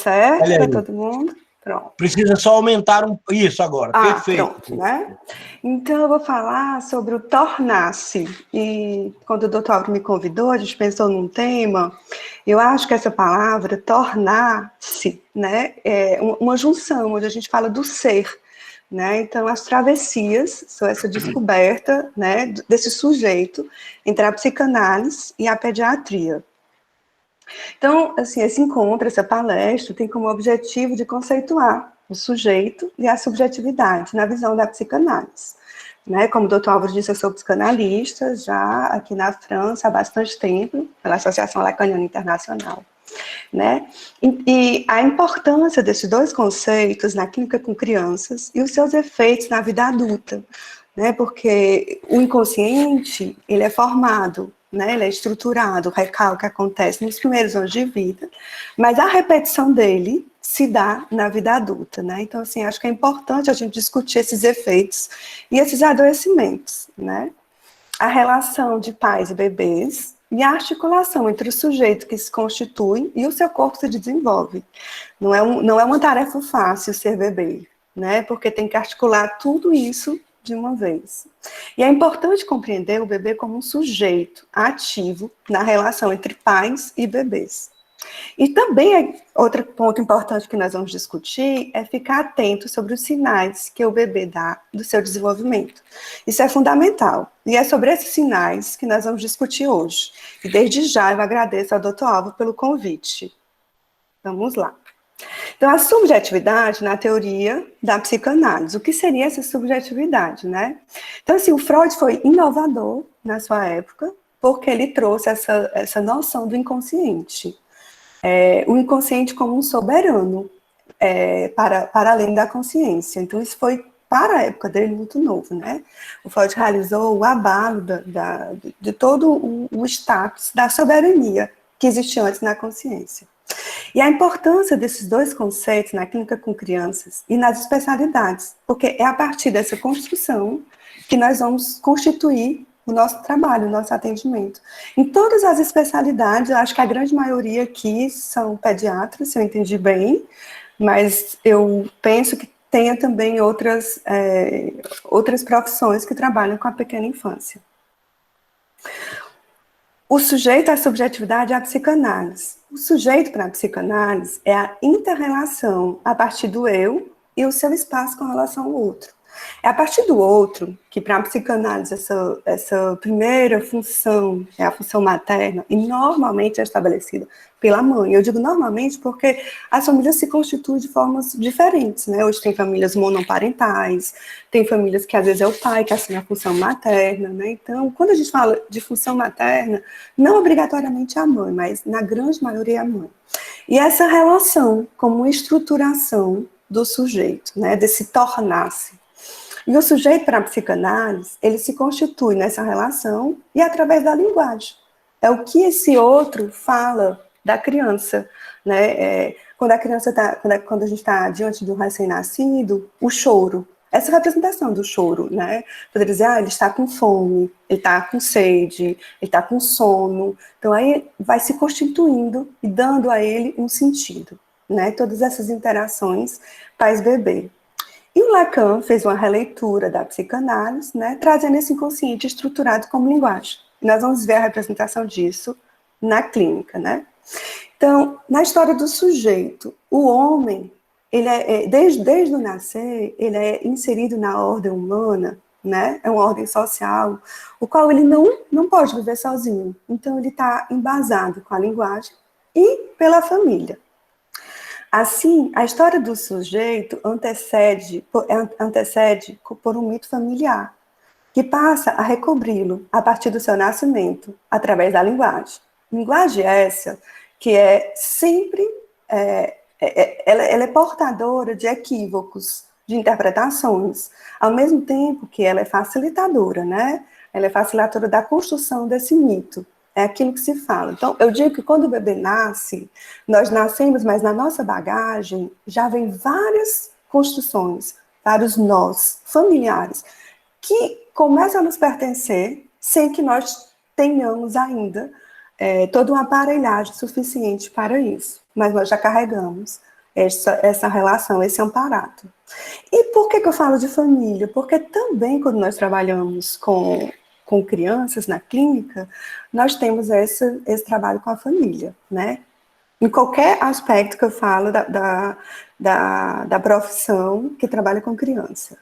certo Olha para aí. todo mundo? Pronto. Precisa só aumentar isso agora. Perfeito. Pronto, né? Então, eu vou falar sobre o tornar-se. E quando o doutor Álvaro me convidou, a gente pensou num tema. Eu acho que essa palavra, tornar-se, né, é uma junção, onde a gente fala do ser. Né? Então, as travessias são essa descoberta, né, desse sujeito entre a psicanálise e a pediatria. Então, assim, esse encontro, essa palestra, tem como objetivo de conceituar o sujeito e a subjetividade na visão da psicanálise. Né? Como o doutor Álvaro disse, eu sou psicanalista, já aqui na França há bastante tempo, pela Associação Lacaniana Internacional. Né? E a importância desses dois conceitos na clínica com crianças e os seus efeitos na vida adulta, né? Porque o inconsciente, ele é formado, né? Ele é estruturado, o recalque acontece nos primeiros anos de vida, mas a repetição dele se dá na vida adulta, né? Então, assim, acho que é importante a gente discutir esses efeitos e esses adoecimentos, né? A relação de pais e bebês e a articulação entre o sujeito que se constitui e o seu corpo se desenvolve. Não é uma tarefa fácil ser bebê, né? Porque tem que articular tudo isso de uma vez. E é importante compreender o bebê como um sujeito ativo na relação entre pais e bebês. E também, outro ponto importante que nós vamos discutir é ficar atento sobre os sinais que o bebê dá do seu desenvolvimento. Isso é fundamental. E é sobre esses sinais que nós vamos discutir hoje. E desde já eu agradeço ao Dr. Álvaro pelo convite. Vamos lá. Então, a subjetividade na teoria da psicanálise. O que seria essa subjetividade, né? Então, assim, o Freud foi inovador na sua época, porque ele trouxe essa noção do inconsciente. O inconsciente como um soberano para além da consciência. Então, isso foi, para a época dele, muito novo, né? O Freud realizou o abalo de todo o status da soberania que existia antes na consciência. E a importância desses dois conceitos na clínica com crianças e nas especialidades, porque é a partir dessa construção que nós vamos constituir o nosso trabalho, o nosso atendimento. Em todas as especialidades, eu acho que a grande maioria aqui são pediatras, se eu entendi bem, mas eu penso que tenha também outras profissões que trabalham com a pequena infância. O sujeito à subjetividade é a psicanálise. O sujeito para a psicanálise é a inter-relação a partir do eu e o seu espaço com relação ao outro. É a partir do outro que, para a psicanálise, essa primeira função é a função materna, e normalmente é estabelecida pela mãe. Eu digo normalmente porque as famílias se constituem de formas diferentes, né? Hoje tem famílias monoparentais, tem famílias que às vezes é o pai que assume a função materna, né? Então, quando a gente fala de função materna, não obrigatoriamente a mãe, mas na grande maioria a mãe. E essa relação como estruturação do sujeito, né? Desse tornar-se. E o sujeito para a psicanálise, ele se constitui nessa relação e através da linguagem. É o que esse outro fala da criança, né? Quando a criança quando a gente está diante de um recém-nascido, o choro, essa representação do choro, né? Poderia dizer, ele está com fome, ele está com sede, ele está com sono. Então aí vai se constituindo e dando a ele um sentido, né? Todas essas interações pais-bebê. E o Lacan fez uma releitura da psicanálise, né, trazendo esse inconsciente estruturado como linguagem. E nós vamos ver a representação disso na clínica, né? Então, na história do sujeito, o homem, ele desde o nascer, ele é inserido na ordem humana, né? É uma ordem social, o qual ele não pode viver sozinho. Então, ele está embasado com a linguagem e pela família. Assim, a história do sujeito antecede por um mito familiar, que passa a recobri-lo a partir do seu nascimento, através da linguagem. Linguagem essa que é sempre, ela é portadora de equívocos, de interpretações, ao mesmo tempo que ela é facilitadora, né? Ela é facilitadora da construção desse mito. É aquilo que se fala. Então, eu digo que quando o bebê nasce, nós nascemos, mas na nossa bagagem já vem várias construções, vários nós familiares, que começam a nos pertencer sem que nós tenhamos ainda toda uma aparelhagem suficiente para isso. Mas nós já carregamos essa relação, esse amparato. E por que eu falo de família? Porque também quando nós trabalhamos com crianças na clínica, nós temos esse trabalho com a família, né? Em qualquer aspecto que eu falo da profissão que trabalha com criança.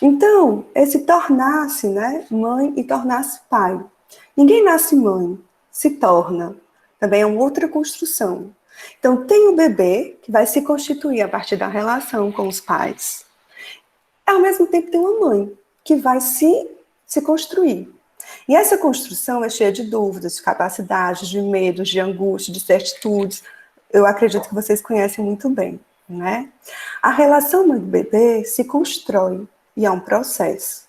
Então, esse tornar-se, né, mãe e tornar-se pai. Ninguém nasce mãe, se torna. Também é uma outra construção. Então, tem o bebê, que vai se constituir a partir da relação com os pais. Ao mesmo tempo, tem uma mãe, que vai se construir. E essa construção é cheia de dúvidas, de capacidades, de medos, de angústia, de certitudes. Eu acredito que vocês conhecem muito bem, né? A relação mãe-bebê se constrói e é um processo.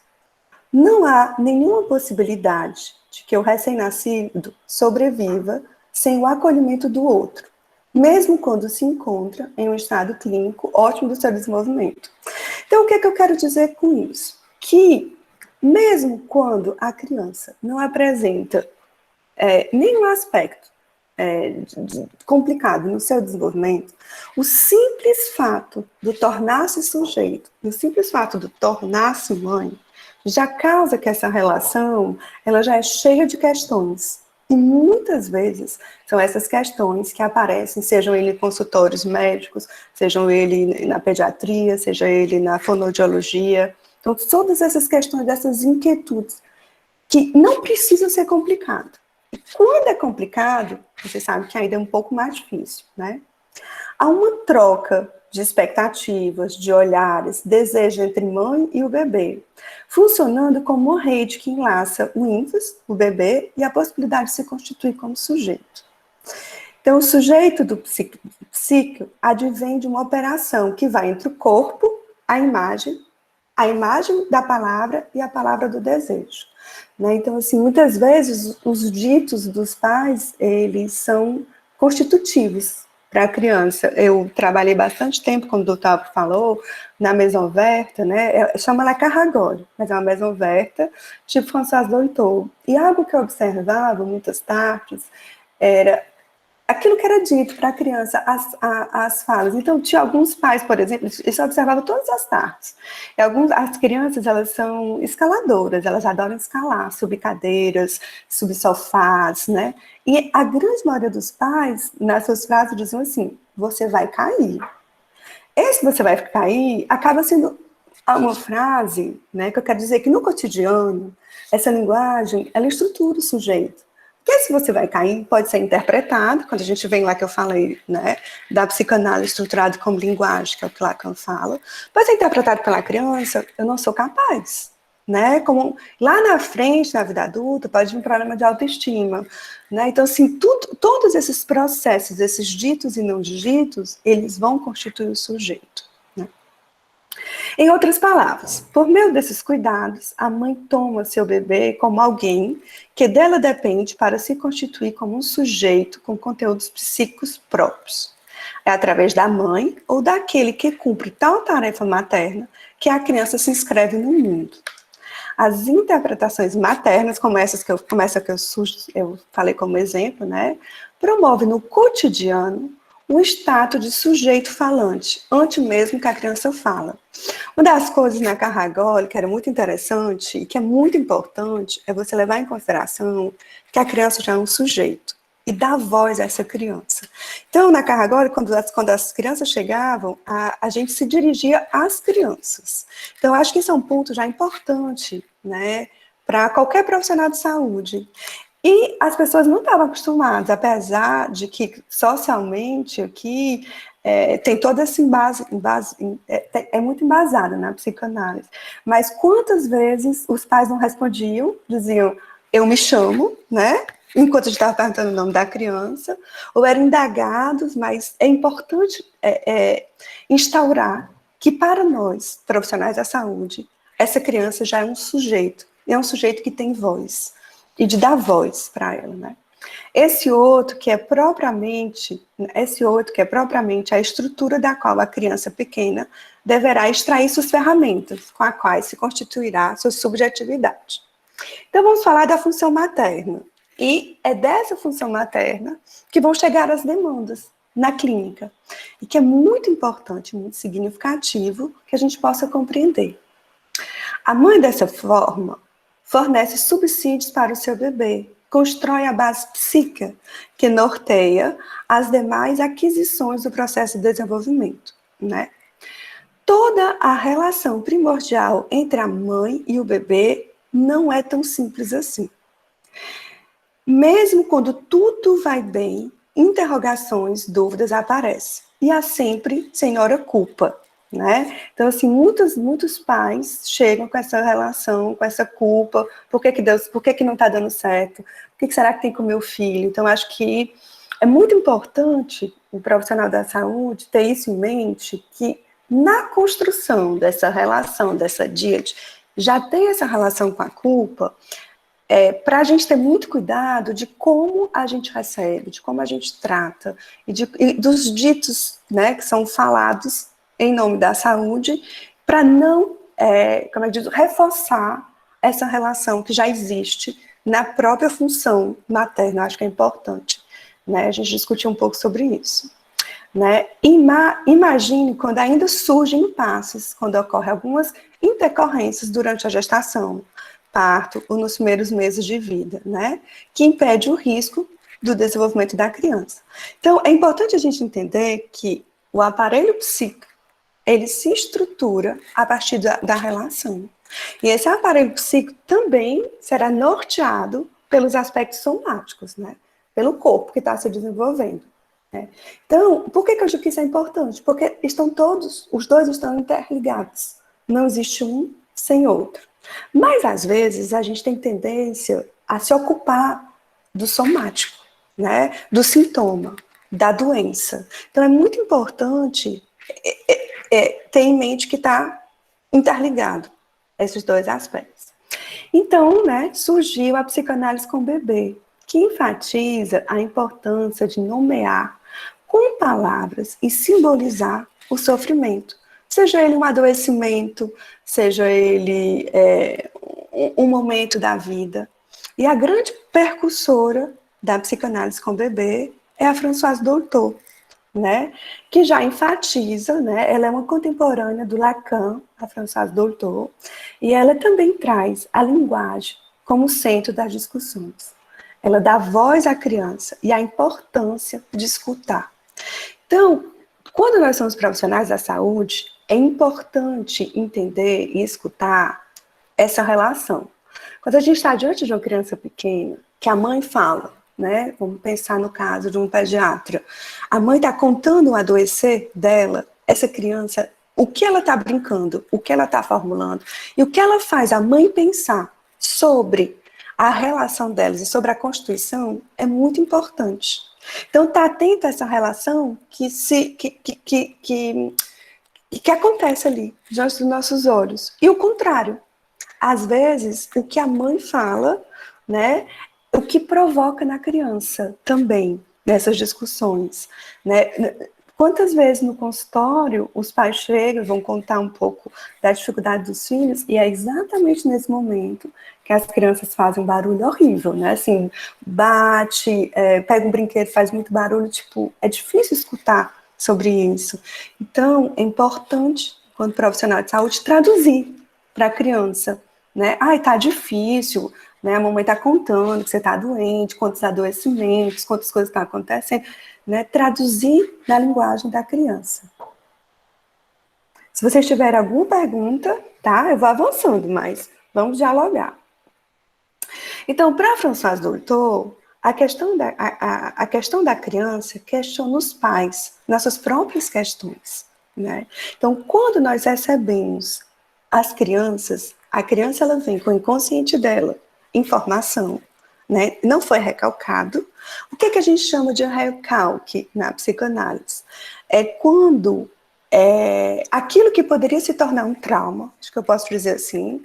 Não há nenhuma possibilidade de que o recém-nascido sobreviva sem o acolhimento do outro, mesmo quando se encontra em um estado clínico ótimo do seu desenvolvimento. Então, o que é que eu quero dizer com isso? Que, mesmo quando a criança não apresenta nenhum aspecto complicado no seu desenvolvimento, o simples fato do tornar-se sujeito, o simples fato do tornar-se mãe, já causa que essa relação, ela já é cheia de questões. E muitas vezes são essas questões que aparecem, sejam ele em consultórios médicos, sejam ele na pediatria, seja ele na fonoaudiologia. Então, todas essas questões, dessas inquietudes, que não precisam ser complicadas. E quando é complicado, você sabe que ainda é um pouco mais difícil, né? Há uma troca de expectativas, de olhares, desejo entre mãe e o bebê, funcionando como uma rede que enlaça o ínfus, o bebê, e a possibilidade de se constituir como sujeito. Então, o sujeito do psíquico advém de uma operação que vai entre o corpo, a imagem da palavra e a palavra do desejo. Né? Então, assim, muitas vezes os ditos dos pais, eles são constitutivos para a criança. Eu trabalhei bastante tempo, como o doutor falou, na Maison Verte, né? Chama ela Carragole, mas é uma Maison Verte, tipo François Dolto. E algo que eu observava muitas tardes era aquilo que era dito para a criança, as falas. Então, tinha alguns pais, por exemplo, isso eu observava todas as tardes. As crianças, elas são escaladoras, elas adoram escalar, subir cadeiras, subir sofás, né? E a grande maioria dos pais, nas suas frases, diziam assim, você vai cair. Esse você vai cair acaba sendo uma frase, né, que eu quero dizer que no cotidiano, essa linguagem, ela estrutura o sujeito. Porque se você vai cair, pode ser interpretado, quando a gente vem lá que eu falei, né, da psicanálise estruturada como linguagem, que é o que Lacan fala, pode ser interpretado pela criança, eu não sou capaz, né, como lá na frente, na vida adulta, pode vir um problema de autoestima, né, então assim, todos esses processos, esses ditos e não ditos, eles vão constituir o sujeito. Em outras palavras, por meio desses cuidados, a mãe toma seu bebê como alguém que dela depende para se constituir como um sujeito com conteúdos psíquicos próprios. É através da mãe ou daquele que cumpre tal tarefa materna que a criança se inscreve no mundo. As interpretações maternas, como essa que eu falei como exemplo, né, promovem no cotidiano o status de sujeito falante, antes mesmo que a criança fala. Uma das coisas na Carragole que era muito interessante e que é muito importante é você levar em consideração que a criança já é um sujeito e dar voz a essa criança. Então, na Carragole, quando as crianças chegavam, a gente se dirigia às crianças. Então, acho que isso é um ponto já importante, né, para qualquer profissional de saúde. E as pessoas não estavam acostumadas, apesar de que socialmente aqui tem toda essa é muito embasada na psicanálise. Mas quantas vezes os pais não respondiam, diziam, eu me chamo, né? Enquanto a gente estava perguntando o nome da criança, ou eram indagados, mas é importante instaurar que para nós, profissionais da saúde, essa criança já é um sujeito que tem voz. E de dar voz para ela, né? Esse outro que é propriamente a estrutura da qual a criança pequena deverá extrair suas ferramentas, com as quais se constituirá sua subjetividade. Então, vamos falar da função materna. E é dessa função materna que vão chegar as demandas, na clínica, e que é muito importante, muito significativo, que a gente possa compreender. A mãe, dessa forma, fornece subsídios para o seu bebê, constrói a base psíquica, que norteia as demais aquisições do processo de desenvolvimento, né? Toda a relação primordial entre a mãe e o bebê não é tão simples assim. Mesmo quando tudo vai bem, interrogações, dúvidas aparecem. E há sempre senhora culpa, né? Então, assim, muitos pais chegam com essa relação, com essa culpa. Por que não está dando certo? O que será que tem com o meu filho? Então, acho que é muito importante o profissional da saúde ter isso em mente, que na construção dessa relação, dessa díade, já tem essa relação com a culpa, para a gente ter muito cuidado de como a gente recebe, de como a gente trata, e dos ditos, né, que são falados em nome da saúde, para não, como eu digo, reforçar essa relação que já existe na própria função materna. Acho que é importante, né, a gente discutir um pouco sobre isso. Né? Imagine quando ainda surgem impasses, quando ocorrem algumas intercorrências durante a gestação, parto ou nos primeiros meses de vida, né? Que impede o risco do desenvolvimento da criança. Então, é importante a gente entender que o aparelho psíquico, ele se estrutura a partir da relação. E esse aparelho psíquico também será norteado pelos aspectos somáticos, né? Pelo corpo que está se desenvolvendo. Então, por que eu digo que isso é importante? Porque os dois estão interligados. Não existe um sem outro. Mas, às vezes, a gente tem tendência a se ocupar do somático, né? Do sintoma, da doença. Então, é muito importante ter em mente que está interligado esses dois aspectos. Então, né, surgiu a psicanálise com o bebê, que enfatiza a importância de nomear com palavras e simbolizar o sofrimento. Seja ele um adoecimento, seja ele um momento da vida. E a grande percursora da psicanálise com o bebê é a Françoise Dolto, né, que já enfatiza, né, ela é uma contemporânea do Lacan, a Françoise Dolto, e ela também traz a linguagem como centro das discussões. Ela dá voz à criança e a importância de escutar. Então, quando nós somos profissionais da saúde, é importante entender e escutar essa relação. Quando a gente está diante de uma criança pequena, que a mãe fala, né? Vamos pensar no caso de um pediatra. A mãe está contando o adoecer dela, essa criança, o que ela está brincando, o que ela está formulando, e o que ela faz a mãe pensar sobre a relação delas e sobre a constituição é muito importante. Então, está atento a essa relação que acontece ali, diante dos nossos olhos. E o contrário. Às vezes, o que a mãe fala, né, o que provoca na criança também, nessas discussões, né? Quantas vezes no consultório os pais chegam, vão contar um pouco da dificuldade dos filhos, e é exatamente nesse momento que as crianças fazem um barulho horrível, né? Assim, bate, pega um brinquedo, faz muito barulho, tipo, é difícil escutar sobre isso. Então, é importante, quando profissional de saúde, traduzir para a criança, né? Ai, tá difícil, né? A mamãe está contando que você está doente, quantos adoecimentos, quantas coisas estão acontecendo, né? Traduzir na linguagem da criança. Se vocês tiverem alguma pergunta, tá? Eu vou avançando, mas vamos dialogar. Então, para Françoise Dolto, a questão da criança questiona os pais, nossas próprias questões, né? Então, quando nós recebemos as crianças, a criança ela vem com o inconsciente dela, informação, né? Não foi recalcado. O que a gente chama de recalque na psicanálise? É quando aquilo que poderia se tornar um trauma, acho que eu posso dizer assim,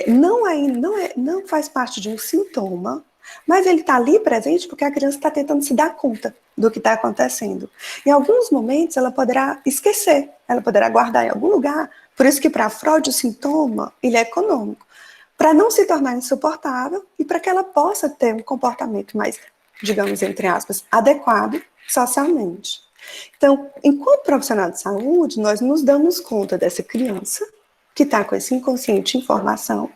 não faz parte de um sintoma, mas ele está ali presente porque a criança está tentando se dar conta do que está acontecendo. Em alguns momentos, ela poderá esquecer, ela poderá guardar em algum lugar. Por isso que para Freud o sintoma ele é econômico, para não se tornar insuportável e para que ela possa ter um comportamento mais, digamos, entre aspas, adequado socialmente. Então, enquanto profissional de saúde, nós nos damos conta dessa criança que está com esse inconsciente em formação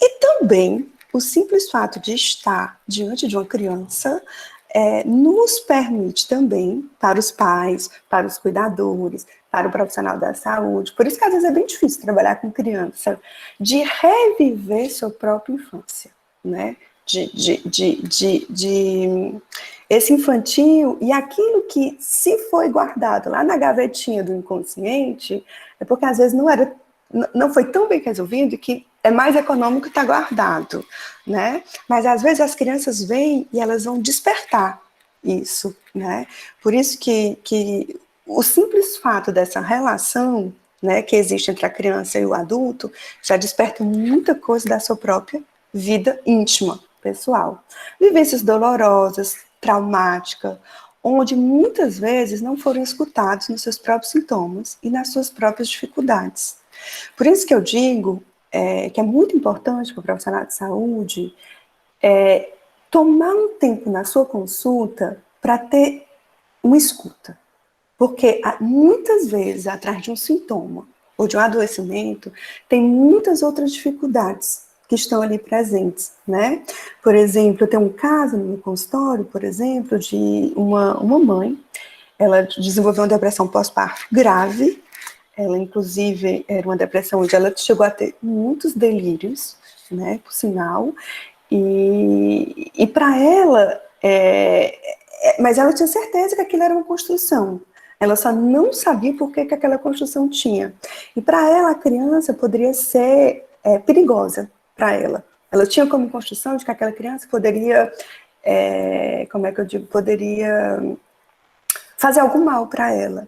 e também o simples fato de estar diante de uma criança nos permite também, para os pais, para os cuidadores, para o profissional da saúde, por isso que às vezes é bem difícil trabalhar com criança, de reviver sua própria infância, né? Esse infantil e aquilo que se foi guardado lá na gavetinha do inconsciente, é porque às vezes não foi tão bem resolvido que é mais econômico estar guardado, né? Mas às vezes as crianças vêm e elas vão despertar isso, né? Por isso que o simples fato dessa relação, né, que existe entre a criança e o adulto já desperta muita coisa da sua própria vida íntima, pessoal. Vivências dolorosas, traumáticas, onde muitas vezes não foram escutados nos seus próprios sintomas e nas suas próprias dificuldades. Por isso que eu digo que é muito importante para o profissional de saúde tomar um tempo na sua consulta para ter uma escuta. Porque muitas vezes, atrás de um sintoma ou de um adoecimento, tem muitas outras dificuldades que estão ali presentes, né? Por exemplo, eu tenho um caso no meu consultório, por exemplo, de uma mãe, ela desenvolveu uma depressão pós-parto grave. Ela, inclusive, era uma depressão onde ela chegou a ter muitos delírios, né, por sinal, e para ela, mas ela tinha certeza que aquilo era uma construção, ela só não sabia por que aquela construção tinha. E para ela, a criança poderia ser perigosa para ela. Ela tinha como construção de que aquela criança poderia, poderia fazer algum mal para ela.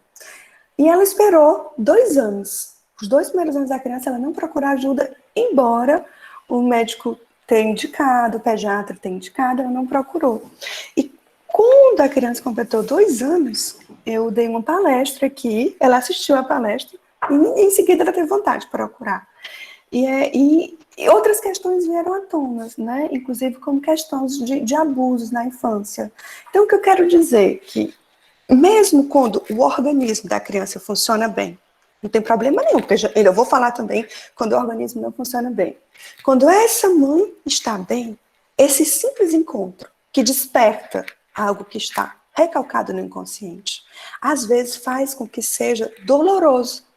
E ela esperou 2 anos. Os 2 primeiros anos da criança, ela não procurou ajuda, embora o médico tenha indicado, o pediatra tenha indicado, ela não procurou. E quando a criança completou 2 anos, eu dei uma palestra aqui, ela assistiu a palestra, e em seguida ela teve vontade de procurar. E outras questões vieram à tona, né? Inclusive como questões de abusos na infância. Então, o que eu quero dizer é que mesmo quando o organismo da criança funciona bem, não tem problema nenhum, porque eu vou falar também quando o organismo não funciona bem. Quando essa mãe está bem, esse simples encontro que desperta algo que está recalcado no inconsciente, às vezes faz com que seja doloroso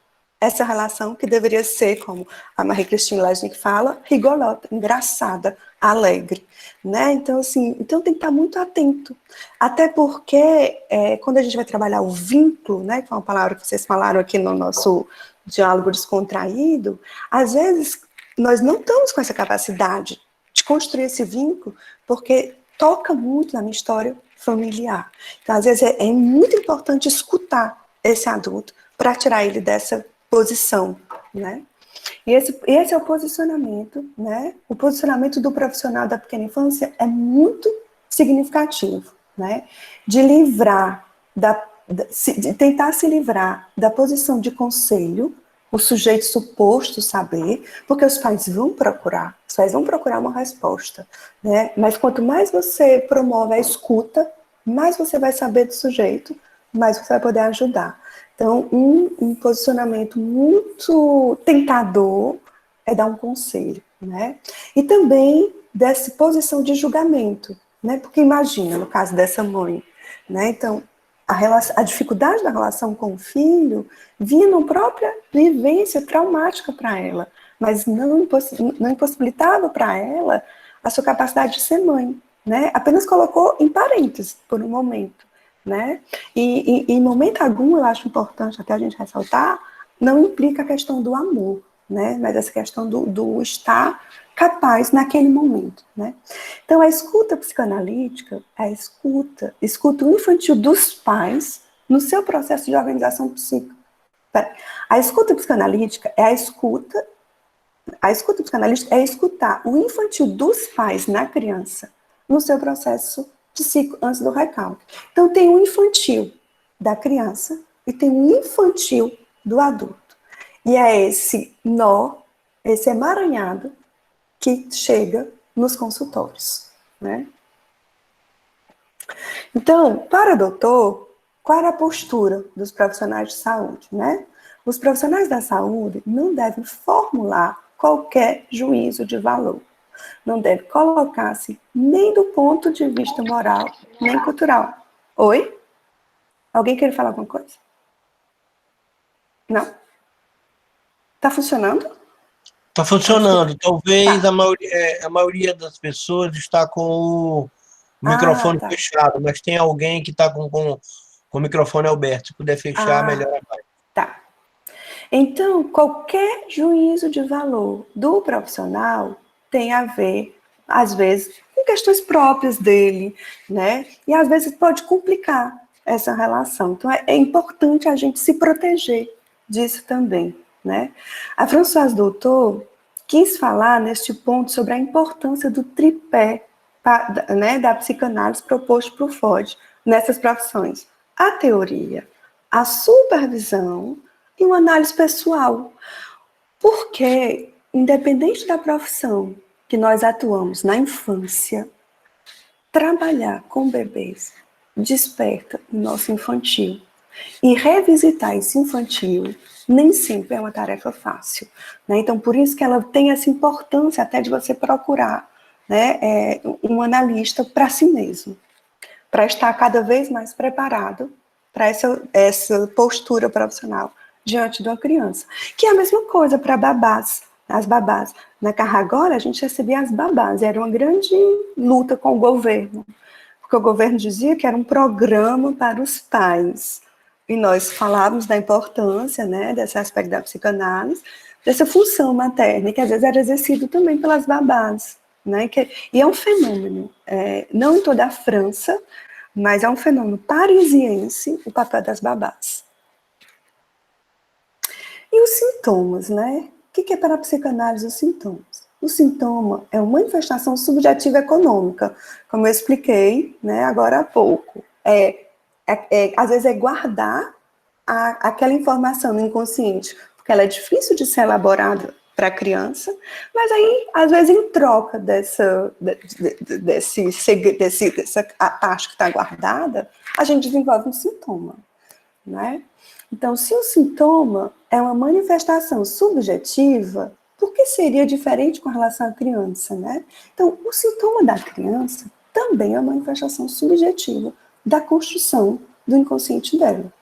essa relação que deveria ser, como a Marie-Christine Lesnick fala, rigolota, engraçada, alegre, né? Então, assim, tem que estar muito atento. Até porque, quando a gente vai trabalhar o vínculo, né, que é uma palavra que vocês falaram aqui no nosso diálogo descontraído, às vezes nós não estamos com essa capacidade de construir esse vínculo, porque toca muito na minha história familiar. Então, às vezes, é muito importante escutar esse adulto para tirar ele dessa posição, né? E esse é o posicionamento, né? O posicionamento do profissional da pequena infância é muito significativo, né? De tentar se livrar da posição de conselho, o sujeito suposto saber, porque os pais vão procurar uma resposta, né? Mas quanto mais você promove a escuta, mais você vai saber do sujeito, mais você vai poder ajudar. Então, um posicionamento muito tentador é dar um conselho, né? E também dessa posição de julgamento, né? Porque imagina, no caso dessa mãe, né? Então, a dificuldade da relação com o filho vinha na própria vivência traumática para ela, mas não impossibilitava para ela a sua capacidade de ser mãe, né? Apenas colocou em parênteses por um momento. Né? E em momento algum, eu acho importante até a gente ressaltar, não implica a questão do amor, né? Mas essa questão do estar capaz naquele momento, né? Então, a escuta psicanalítica é a escuta infantil dos pais no seu processo de organização psíquica. A escuta psicanalítica é a escuta psicanalítica é escutar o infantil dos pais na criança no seu processo psíquico antes do recalque. Então, tem um infantil da criança e tem um infantil do adulto. E é esse nó, esse emaranhado que chega nos consultórios, né? Então, para o doutor, qual era a postura dos profissionais de saúde, né? Os profissionais da saúde não devem formular qualquer juízo de valor. Não deve colocar-se nem do ponto de vista moral, nem cultural. Oi? Alguém quer falar alguma coisa? Não? Tá funcionando? Está funcionando. Talvez a maioria das pessoas está com o microfone Tá. fechado, mas tem alguém que está com o microfone aberto. Se puder fechar, melhor mais. Tá. Então, qualquer juízo de valor do profissional tem a ver, às vezes, com questões próprias dele, né? E às vezes pode complicar essa relação. Então, é importante a gente se proteger disso também, né? A Françoise Doutor quis falar neste ponto sobre a importância do tripé, né, da psicanálise proposto por Freud nessas profissões. A teoria, a supervisão e uma análise pessoal. Porque, independente da profissão que nós atuamos na infância, trabalhar com bebês desperta o nosso infantil. E revisitar esse infantil nem sempre é uma tarefa fácil, né? Então, por isso que ela tem essa importância até de você procurar, né, um analista para si mesmo, para estar cada vez mais preparado para essa postura profissional diante de uma criança. Que é a mesma coisa para babás, as babás. Na Carragora, a gente recebia as babás, era uma grande luta com o governo, porque o governo dizia que era um programa para os pais. E nós falávamos da importância, né, desse aspecto da psicanálise, dessa função materna, que às vezes era exercido também pelas babás. Né, e é um fenômeno, não em toda a França, mas é um fenômeno parisiense, o papel das babás. E os sintomas, né? O que é para a psicanálise os sintomas? O sintoma é uma manifestação subjetiva econômica, como eu expliquei, né, agora há pouco. Às vezes é guardar aquela informação no inconsciente, porque ela é difícil de ser elaborada para a criança, mas aí, às vezes, em troca dessa parte que está guardada, a gente desenvolve um sintoma, né? Então, se o sintoma é uma manifestação subjetiva, por que seria diferente com relação à criança, né? Então, o sintoma da criança também é uma manifestação subjetiva da construção do inconsciente dela.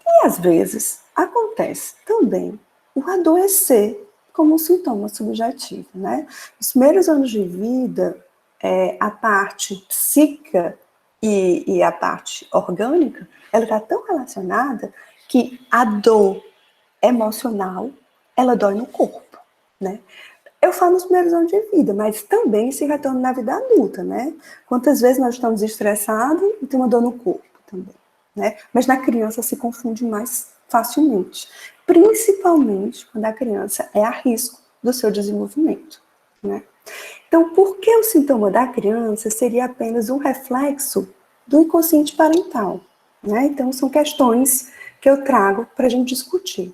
E, às vezes, acontece também o adoecer como um sintoma subjetivo, né? Nos primeiros anos de vida, a parte psíquica e a parte orgânica, ela está tão relacionada que a dor emocional, ela dói no corpo, né? Eu falo nos primeiros anos de vida, mas também se retorna na vida adulta, né? Quantas vezes nós estamos estressados e tem uma dor no corpo também, né? Mas na criança se confunde mais facilmente, principalmente quando a criança é a risco do seu desenvolvimento, né? Então, por que o sintoma da criança seria apenas um reflexo do inconsciente parental, né? Então, são questões que eu trago para a gente discutir.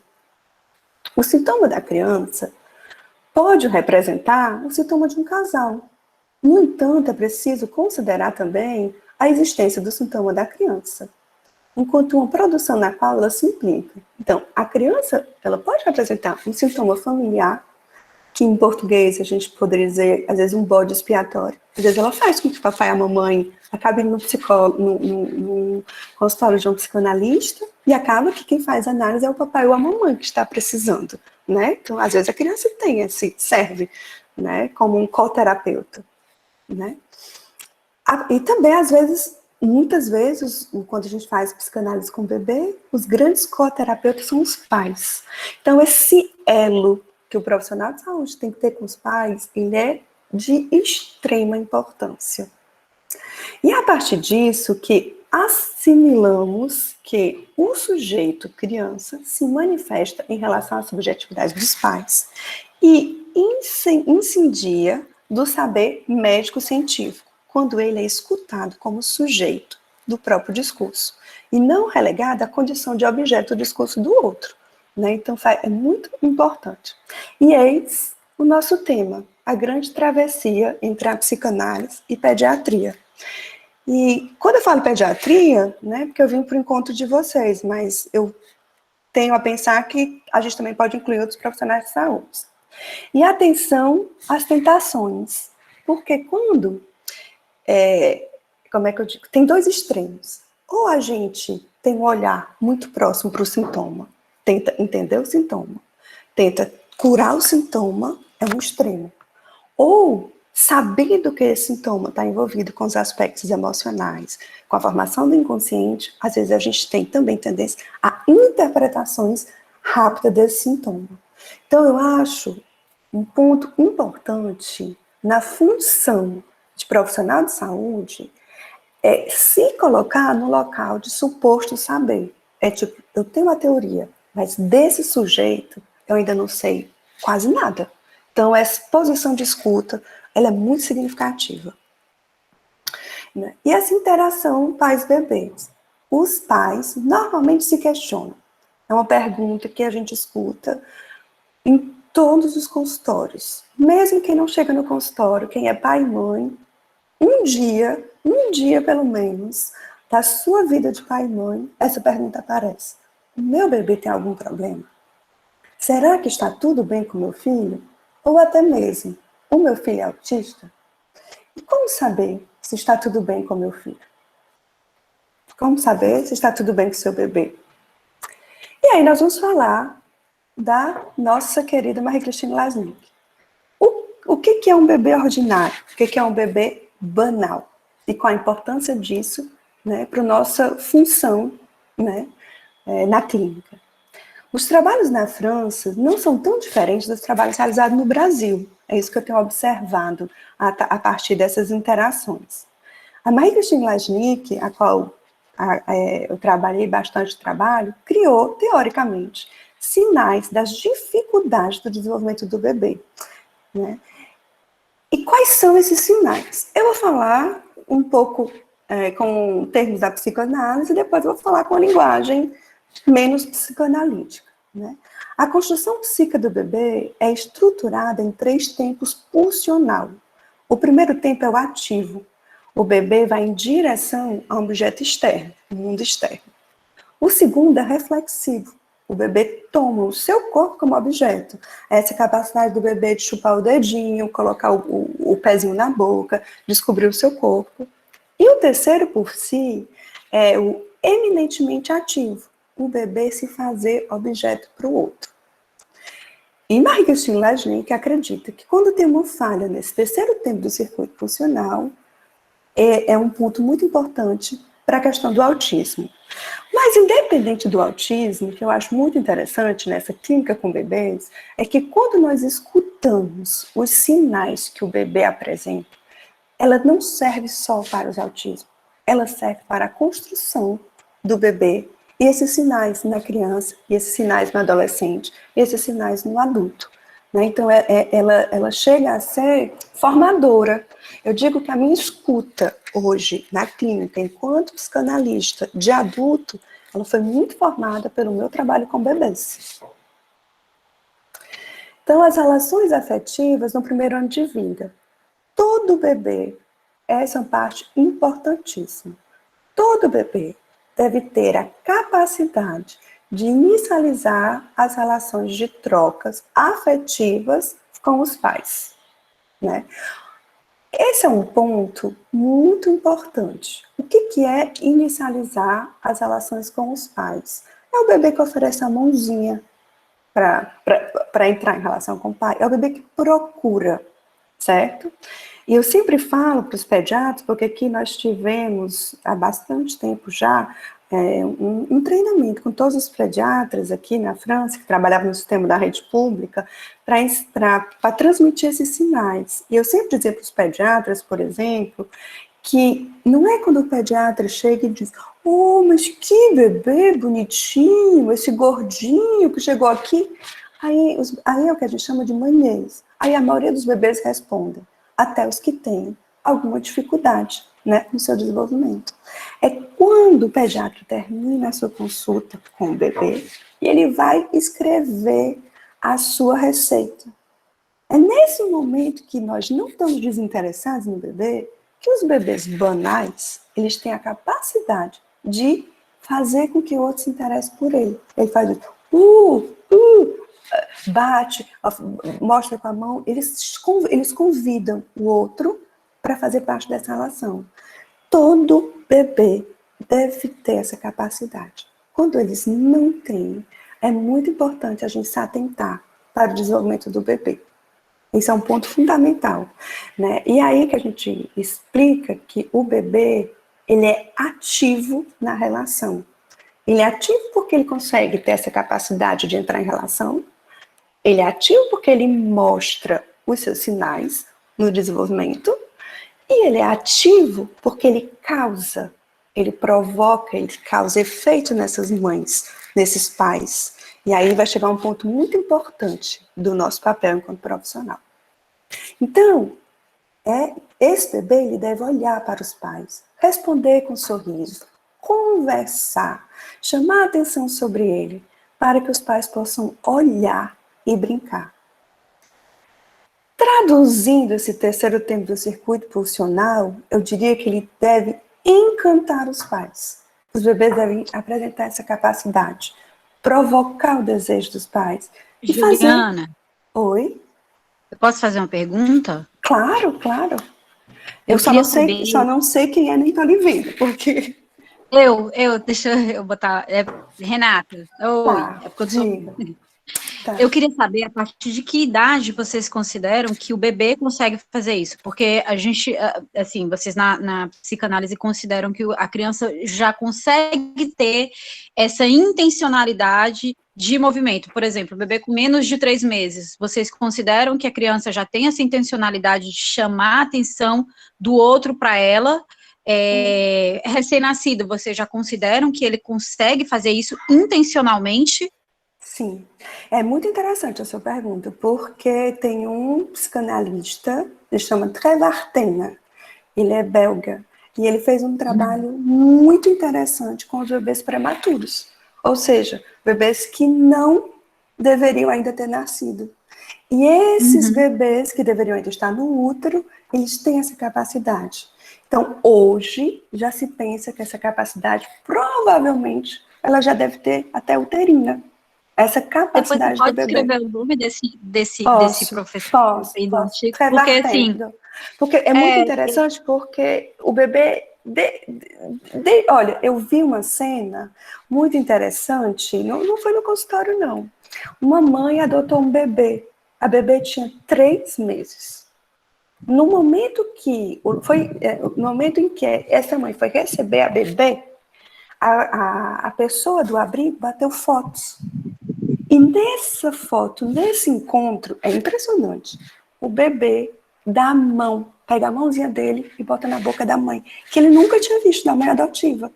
O sintoma da criança pode representar o sintoma de um casal. No entanto, é preciso considerar também a existência do sintoma da criança, enquanto uma produção na qual ela se implica. Então, a criança, ela pode representar um sintoma familiar, que em português a gente poderia dizer, às vezes, um bode expiatório. Às vezes ela faz com que o papai e a mamãe acabem no consultório de um psicanalista, e acaba que quem faz a análise é o papai ou a mamãe que está precisando, né? Então, às vezes a criança serve, né, como um coterapeuta, né? E também, às vezes, muitas vezes, quando a gente faz psicanálise com o bebê, os grandes coterapeutas são os pais. Então, esse elo que o profissional de saúde tem que ter com os pais, ele é de extrema importância. E é a partir disso que assimilamos que o sujeito criança se manifesta em relação à subjetividade dos pais e incendia do saber médico-científico, quando ele é escutado como sujeito do próprio discurso, e não relegado à condição de objeto do discurso do outro. Né? Então, é muito importante. E eis o nosso tema, a grande travessia entre a psicanálise e pediatria. E quando eu falo pediatria, né, porque eu vim para o encontro de vocês, mas eu tenho a pensar que a gente também pode incluir outros profissionais de saúde. E atenção às tentações, porque quando, como é que eu digo, tem dois extremos. Ou a gente tem um olhar muito próximo para o sintoma, tenta entender o sintoma, tenta curar o sintoma, é um extremo. Ou, sabendo que esse sintoma está envolvido com os aspectos emocionais, com a formação do inconsciente, às vezes a gente tem também tendência a interpretações rápidas desse sintoma. Então, eu acho um ponto importante na função de profissional de saúde é se colocar no local de suposto saber. É tipo, eu tenho uma teoria, mas desse sujeito eu ainda não sei quase nada. Então, essa posição de escuta, ela é muito significativa. Né? E essa interação pais-bebês. Os pais normalmente se questionam. É uma pergunta que a gente escuta em todos os consultórios. Mesmo quem não chega no consultório, quem é pai e mãe, um dia pelo menos, da sua vida de pai e mãe, essa pergunta aparece. O meu bebê tem algum problema? Será que está tudo bem com meu filho? Ou até mesmo, o meu filho é autista? E como saber se está tudo bem com meu filho? Como saber se está tudo bem com seu bebê? E aí nós vamos falar da nossa querida Marie Christine Lasnik. O que é um bebê ordinário? O que é um bebê banal? E qual a importância disso, né, para a nossa função, né, na clínica? Os trabalhos na França não são tão diferentes dos trabalhos realizados no Brasil. É isso que eu tenho observado a partir dessas interações. A Marie-Christine Lasnik, a qual eu trabalhei bastante trabalho, criou, teoricamente, sinais das dificuldades do desenvolvimento do bebê. Né? E quais são esses sinais? Eu vou falar um pouco com termos da psicoanálise e depois eu vou falar com a linguagem menos psicoanalítica. Né? A construção psíquica do bebê é estruturada em 3 tempos pulsional. O primeiro tempo é o ativo. O bebê vai em direção a um objeto externo, um mundo externo. O segundo é reflexivo. O bebê toma o seu corpo como objeto. Essa capacidade do bebê de chupar o dedinho, colocar o pezinho na boca, descobrir o seu corpo. E o terceiro, por si, é o eminentemente ativo. O bebê se fazer objeto para o outro. E Marie-Christine Lasnik acredita que quando tem uma falha nesse terceiro tempo do circuito funcional, é um ponto muito importante para a questão do autismo. Mas independente do autismo, que eu acho muito interessante nessa clínica com bebês, é que quando nós escutamos os sinais que o bebê apresenta, ela não serve só para os autismos, ela serve para a construção do bebê e esses sinais na criança, e esses sinais no adolescente, e esses sinais no adulto. Né? Então, ela chega a ser formadora. Eu digo que a minha escuta hoje na clínica, enquanto psicanalista de adulto, ela foi muito formada pelo meu trabalho com bebês. Então, as relações afetivas no primeiro ano de vida. Todo bebê, essa é uma parte importantíssima. Todo bebê deve ter a capacidade de inicializar as relações de trocas afetivas com os pais. Né? Esse é um ponto muito importante. O que é inicializar as relações com os pais? É o bebê que oferece a mãozinha para entrar em relação com o pai. É o bebê que procura, certo? E eu sempre falo para os pediatras, porque aqui nós tivemos, há bastante tempo já, um treinamento com todos os pediatras aqui na França, que trabalhavam no sistema da rede pública, para transmitir esses sinais. E eu sempre dizia para os pediatras, por exemplo, que não é quando o pediatra chega e diz: oh, mas que bebê bonitinho, esse gordinho que chegou aqui. Aí é o que a gente chama de manhês. Aí a maioria dos bebês respondem, até os que têm alguma dificuldade, né, no seu desenvolvimento. É quando o pediatra termina a sua consulta com o bebê e ele vai escrever a sua receita. É nesse momento que nós não estamos desinteressados no bebê, que os bebês banais, eles têm a capacidade de fazer com que o outro se interesse por ele. Ele faz bate, mostra com a mão, eles convidam o outro para fazer parte dessa relação. Todo bebê deve ter essa capacidade. Quando eles não têm, é muito importante a gente se atentar para o desenvolvimento do bebê. Isso é um ponto fundamental, né? E aí que a gente explica que o bebê, ele é ativo na relação. Ele é ativo porque ele consegue ter essa capacidade de entrar em relação. Ele é ativo porque ele mostra os seus sinais no desenvolvimento. E ele é ativo porque ele provoca, ele causa efeito nessas mães, nesses pais. E aí vai chegar um ponto muito importante do nosso papel enquanto profissional. Então, esse bebê ele deve olhar para os pais, responder com sorriso, conversar, chamar a atenção sobre ele, para que os pais possam olhar e brincar. Traduzindo esse terceiro tempo do circuito pulsional, eu diria que ele deve encantar os pais. Os bebês devem apresentar essa capacidade, provocar o desejo dos pais. E Juliana, fazer... Oi? eu posso fazer uma pergunta? Claro, claro. Eu só não sei quem é, nem tô lhe vendo, porque... Deixa eu botar, Renata, oi, Tá, é porque eu diga. Tá. Eu queria saber a partir de que idade vocês consideram que o bebê consegue fazer isso, porque a gente, assim, vocês na psicanálise consideram que a criança já consegue ter essa intencionalidade de movimento. Por exemplo, o bebê com menos de 3 meses, vocês consideram que a criança já tem essa intencionalidade de chamar a atenção do outro para ela? Recém-nascido, vocês já consideram que ele consegue fazer isso intencionalmente? Sim, é muito interessante a sua pergunta, porque tem um psicanalista, ele chama Trevor Tenner, ele é belga, e ele fez um trabalho muito interessante com os bebês prematuros, ou seja, bebês que não deveriam ainda ter nascido. E esses bebês que deveriam ainda estar no útero, eles têm essa capacidade. Então, hoje, já se pensa que essa capacidade, provavelmente, ela já deve ter até uterina. Essa capacidade Depois você pode do bebê. escrever o nome desse professor Posso. porque assim, porque é muito interessante, porque o bebê, olha, eu vi uma cena muito interessante, não foi no consultório não, uma mãe adotou um bebê, a bebê tinha 3 meses, no momento em que essa mãe foi receber a bebê, a pessoa do abrigo bateu fotos. E nessa foto, nesse encontro, é impressionante. O bebê dá a mão, pega a mãozinha dele e bota na boca da mãe, que ele nunca tinha visto, da mãe adotiva.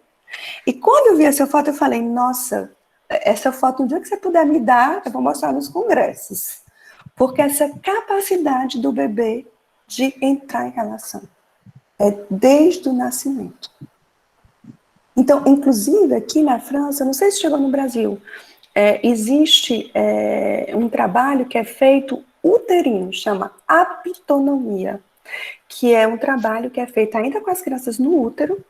E quando eu vi essa foto, eu falei, nossa, essa foto, um dia que você puder me dar, eu vou mostrar nos congressos. Porque essa capacidade do bebê de entrar em relação é desde o nascimento. Então, inclusive, aqui na França, não sei se chegou no Brasil, existe um trabalho que é feito uterino, chama apitonomia, que é um trabalho que é feito ainda com as crianças no útero,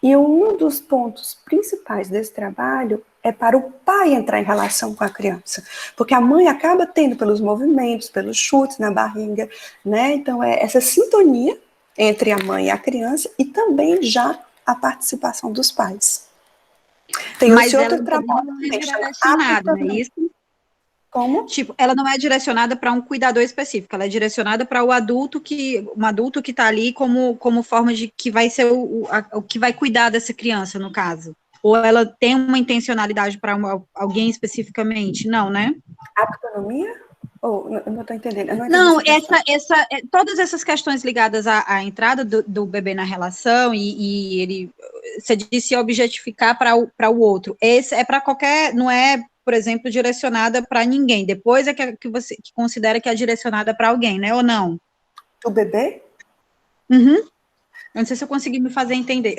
e um dos pontos principais desse trabalho é para o pai entrar em relação com a criança, porque a mãe acaba tendo pelos movimentos, pelos chutes na barriga, né? Então é essa sintonia entre a mãe e a criança e também já a participação dos pais. Tem mas esse outro ela trabalho não é também, chama direcionada, não é apitonomia. isso? Como? Tipo, ela não é direcionada para um cuidador específico, ela é direcionada para um adulto que está ali como forma de que vai ser o que vai cuidar dessa criança, no caso. Ou ela tem uma intencionalidade para alguém especificamente? Não, né? Apitonomia? Eu não estou entendendo. Eu não entendi Não, todas essas questões ligadas à entrada do bebê na relação e ele, você disse objetificar para o outro. Esse é para qualquer, não é, por exemplo, direcionada para ninguém. Depois é que você que considera que é direcionada para alguém, né? Ou não? O bebê? Eu não sei se eu consegui me fazer entender.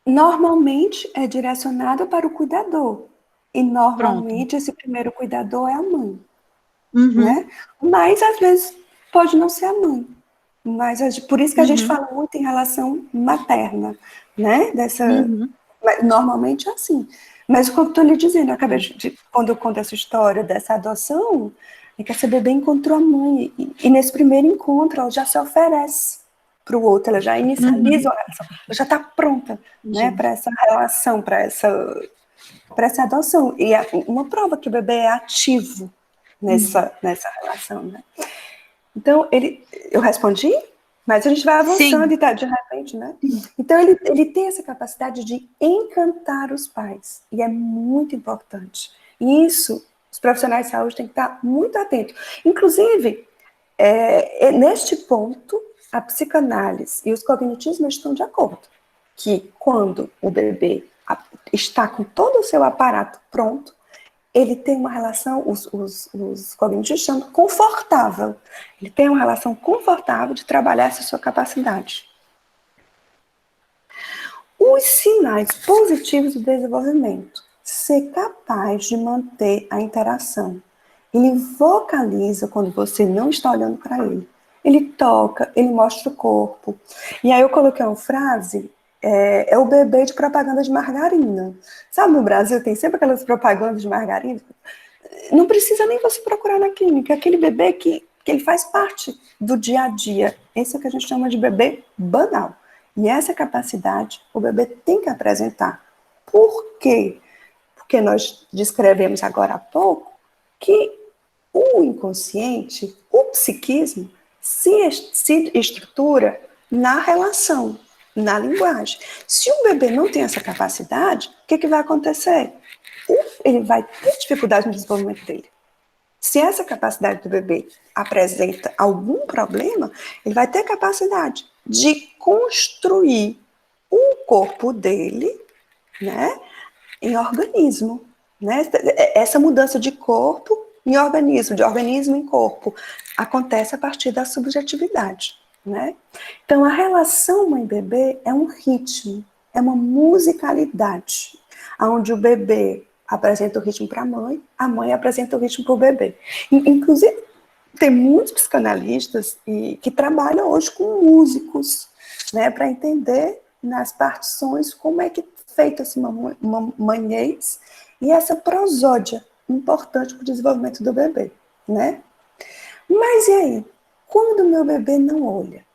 Normalmente é direcionado para o cuidador. E Pronto. normalmente esse primeiro cuidador é a mãe. Né? Mas às vezes pode não ser a mãe. Mas por isso que a gente fala muito em relação materna, né? Normalmente é assim. Mas como eu estou lhe dizendo, quando eu conto essa história dessa adoção, é que essa bebê encontrou a mãe. E nesse primeiro encontro, ela já se oferece para o outro, ela já inicializa a relação, ela já está pronta, né, para essa relação, para essa adoção. E uma prova que o bebê é ativo nessa relação, né? Então, eu respondi, mas a gente vai avançando. Sim. E tá, de repente, né? Então, ele tem essa capacidade de encantar os pais, e é muito importante. E isso, os profissionais de saúde têm que estar muito atentos. Inclusive, neste ponto, a psicanálise e os cognitismos estão de acordo, que quando o bebê está com todo o seu aparato pronto, ele tem uma relação, os cognitivos chamam confortável. Ele tem uma relação confortável de trabalhar essa sua capacidade. Os sinais positivos do desenvolvimento. Ser capaz de manter a interação. Ele vocaliza quando você não está olhando para ele. Ele toca, ele mostra o corpo. E aí eu coloquei uma frase, é o bebê de propaganda de margarina. Sabe, no Brasil tem sempre aquelas propagandas de margarina. Não precisa nem você procurar na clínica. Aquele bebê que ele faz parte do dia a dia. Esse é o que a gente chama de bebê banal. E essa capacidade o bebê tem que apresentar. Por quê? Porque nós descrevemos agora há pouco que o inconsciente, o psiquismo, se estrutura na relação, na linguagem. Se o bebê não tem essa capacidade, o que vai acontecer? Ele vai ter dificuldade no desenvolvimento dele. Se essa capacidade do bebê apresenta algum problema, ele vai ter capacidade de construir o corpo dele, né, em organismo. Né? Essa mudança de corpo em organismo, de organismo em corpo, acontece a partir da subjetividade. Né? Então, a relação mãe-bebê é um ritmo, é uma musicalidade, onde o bebê apresenta o ritmo para a mãe apresenta o ritmo para o bebê. Inclusive, tem muitos psicanalistas que trabalham hoje com músicos, né, para entender nas partições como é que é feita esse manhês e essa prosódia importante para o desenvolvimento do bebê, né? Mas e aí? Quando o meu bebê não olha,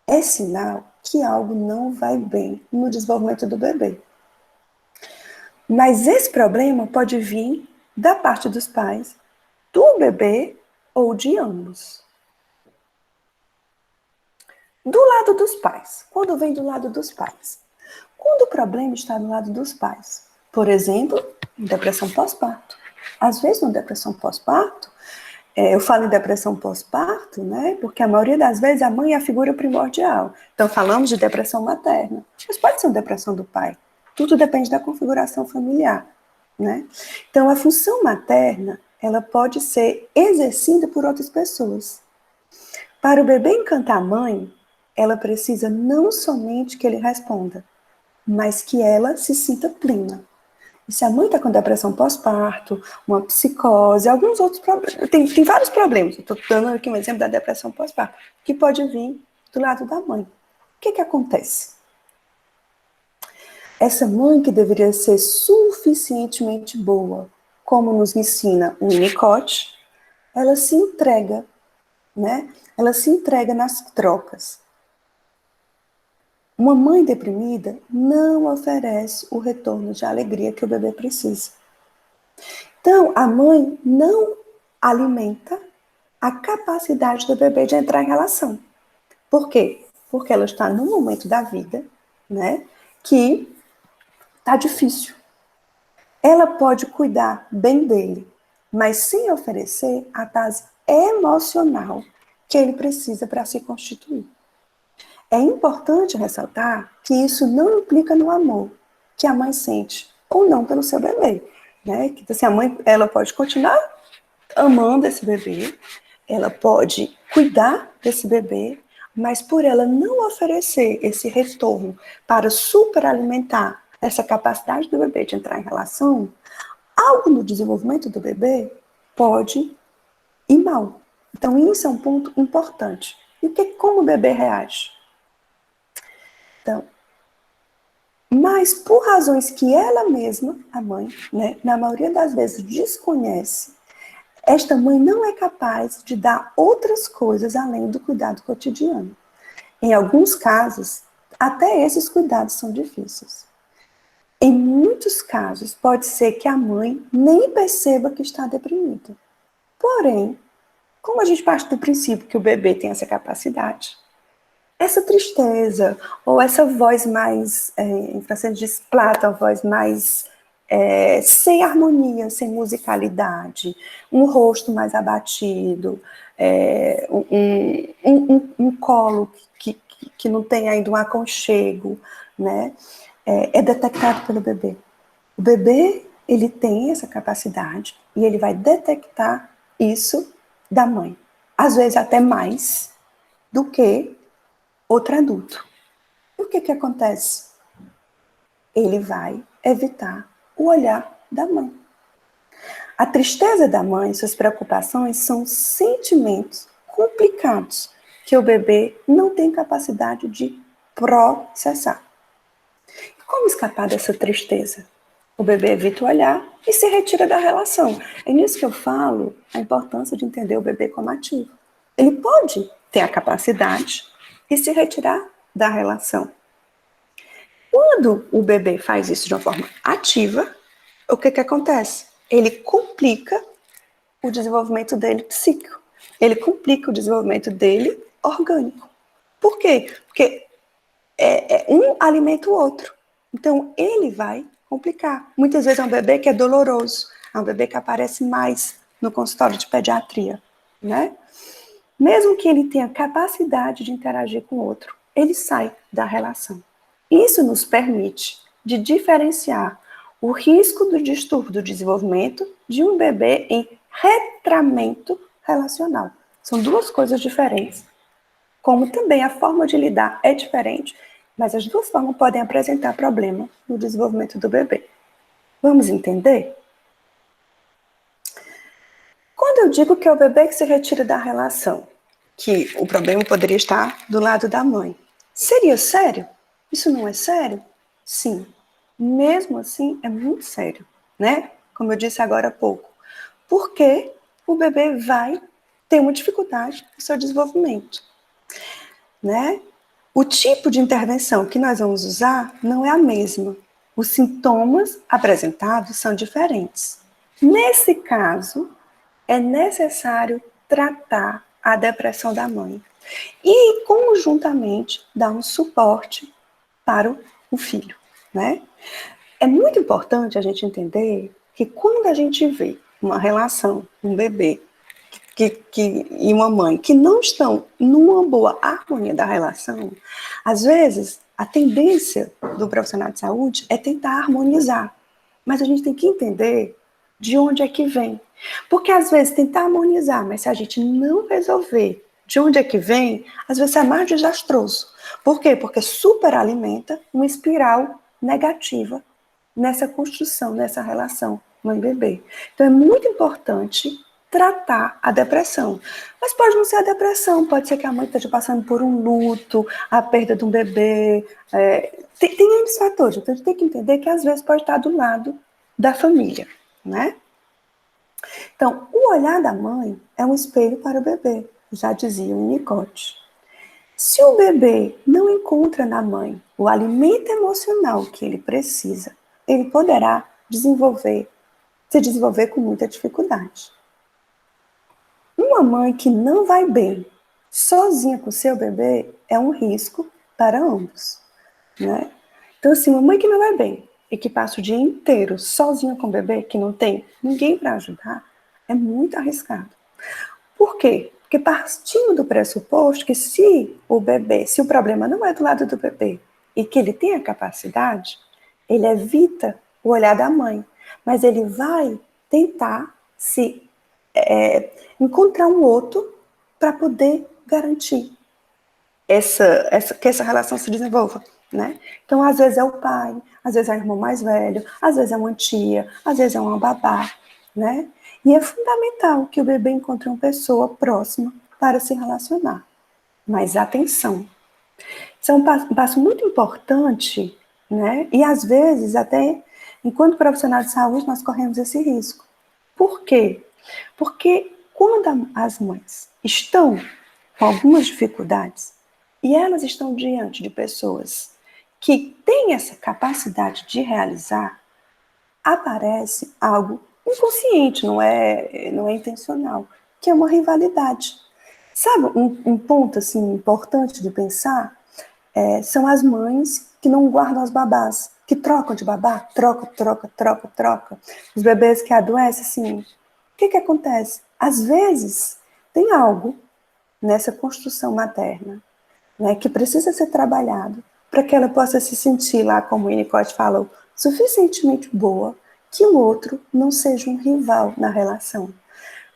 é sinal que algo não vai bem no desenvolvimento do bebê. Mas esse problema pode vir da parte dos pais, do bebê ou de ambos. Do lado dos pais. Quando vem do lado dos pais? Quando o problema está do lado dos pais. Por exemplo, depressão pós-parto. Às vezes, na depressão pós-parto, eu falo em depressão pós-parto, né? Porque a maioria das vezes a mãe é a figura primordial. Então, falamos de depressão materna. Mas pode ser uma depressão do pai. Tudo depende da configuração familiar, né? Então, a função materna, ela pode ser exercida por outras pessoas. Para o bebê encantar a mãe, ela precisa não somente que ele responda, mas que ela se sinta plena. E se a mãe está com depressão pós-parto, uma psicose, alguns outros problemas, tem vários problemas, estou dando aqui um exemplo da depressão pós-parto, que pode vir do lado da mãe. O que acontece? Essa mãe que deveria ser suficientemente boa, como nos ensina o Winnicott, ela se entrega, né? Ela se entrega nas trocas. Uma mãe deprimida não oferece o retorno de alegria que o bebê precisa. Então, a mãe não alimenta a capacidade do bebê de entrar em relação. Por quê? Porque ela está num momento da vida, né, que está difícil. Ela pode cuidar bem dele, mas sem oferecer a base emocional que ele precisa para se constituir. É importante ressaltar que isso não implica no amor que a mãe sente ou não pelo seu bebê, né? Que assim, a mãe, ela pode continuar amando esse bebê, ela pode cuidar desse bebê, mas por ela não oferecer esse retorno para superalimentar essa capacidade do bebê de entrar em relação, algo no desenvolvimento do bebê pode ir mal. Então, isso é um ponto importante. E como o bebê reage? Então, mas por razões que ela mesma, a mãe, né, na maioria das vezes desconhece, esta mãe não é capaz de dar outras coisas além do cuidado cotidiano. Em alguns casos, até esses cuidados são difíceis. Em muitos casos, pode ser que a mãe nem perceba que está deprimida. Porém, como a gente parte do princípio que o bebê tem essa capacidade, essa tristeza, ou essa voz mais, em francês diz plata, a voz mais sem harmonia, sem musicalidade, um rosto mais abatido, um colo que não tem ainda um aconchego, né? É detectado pelo bebê. O bebê, ele tem essa capacidade e ele vai detectar isso da mãe. Às vezes até mais do que outro adulto. E o que acontece? Ele vai evitar o olhar da mãe. A tristeza da mãe, suas preocupações são sentimentos complicados que o bebê não tem capacidade de processar. Como escapar dessa tristeza? O bebê evita o olhar e se retira da relação. É nisso que eu falo a importância de entender o bebê como ativo. Ele pode ter a capacidade de se retirar da relação. Quando o bebê faz isso de uma forma ativa, o que acontece? Ele complica o desenvolvimento dele psíquico. Ele complica o desenvolvimento dele orgânico. Por quê? Porque um alimenta o outro. Então, ele vai complicar. Muitas vezes é um bebê que é doloroso, é um bebê que aparece mais no consultório de pediatria, né? Mesmo que ele tenha capacidade de interagir com o outro, ele sai da relação. Isso nos permite de diferenciar o risco do distúrbio do desenvolvimento de um bebê em retramento relacional. São duas coisas diferentes. Como também a forma de lidar é diferente, mas as duas formas podem apresentar problema no desenvolvimento do bebê. Vamos entender? Quando eu digo que é o bebê que se retira da relação, que o problema poderia estar do lado da mãe, seria sério? Isso não é sério? Sim. Mesmo assim, é muito sério, né? Como eu disse agora há pouco. Porque o bebê vai ter uma dificuldade no seu desenvolvimento, né? O tipo de intervenção que nós vamos usar não é a mesma. Os sintomas apresentados são diferentes. Nesse caso, é necessário tratar a depressão da mãe e, conjuntamente, dar um suporte para o filho, né? É muito importante a gente entender que quando a gente vê uma relação, um bebê e uma mãe que não estão numa boa harmonia da relação, às vezes a tendência do profissional de saúde é tentar harmonizar. Mas a gente tem que entender de onde é que vem. Porque às vezes tentar harmonizar, mas se a gente não resolver de onde é que vem, às vezes é mais desastroso. Por quê? Porque superalimenta uma espiral negativa nessa construção, nessa relação mãe-bebê. Então é muito importante tratar a depressão. Mas pode não ser a depressão, pode ser que a mãe esteja passando por um luto, a perda de um bebê. Tem N fatores, então a gente tem que entender que às vezes pode estar do lado da família, né? Então, o olhar da mãe é um espelho para o bebê, já dizia o Winnicott. Se o bebê não encontra na mãe o alimento emocional que ele precisa, ele poderá se desenvolver com muita dificuldade. Uma mãe que não vai bem, sozinha com seu bebê, é um risco para ambos, né? Então, assim, uma mãe que não vai bem e que passa o dia inteiro sozinha com o bebê, que não tem ninguém para ajudar, é muito arriscado. Por quê? Porque partindo do pressuposto que se o problema não é do lado do bebê e que ele tem a capacidade, ele evita o olhar da mãe, mas ele vai tentar encontrar um outro para poder garantir que essa relação se desenvolva, né? Então, às vezes é o pai, às vezes é o irmão mais velho, às vezes é uma tia, às vezes é uma babá, né? E é fundamental que o bebê encontre uma pessoa próxima para se relacionar. mas atenção. Isso é um passo muito importante, né? E às vezes, até enquanto profissional de saúde, nós corremos esse risco. Por quê? Porque quando as mães estão com algumas dificuldades e elas estão diante de pessoas que têm essa capacidade de realizar, aparece algo inconsciente, não é intencional, que é uma rivalidade. Sabe um ponto assim, importante de pensar? São as mães que não guardam as babás, que trocam de babá, troca. Os bebês que adoecem, assim, o que acontece? Às vezes, tem algo nessa construção materna, né, que precisa ser trabalhado para que ela possa se sentir lá, como o Winnicott falou, suficientemente boa, que o outro não seja um rival na relação.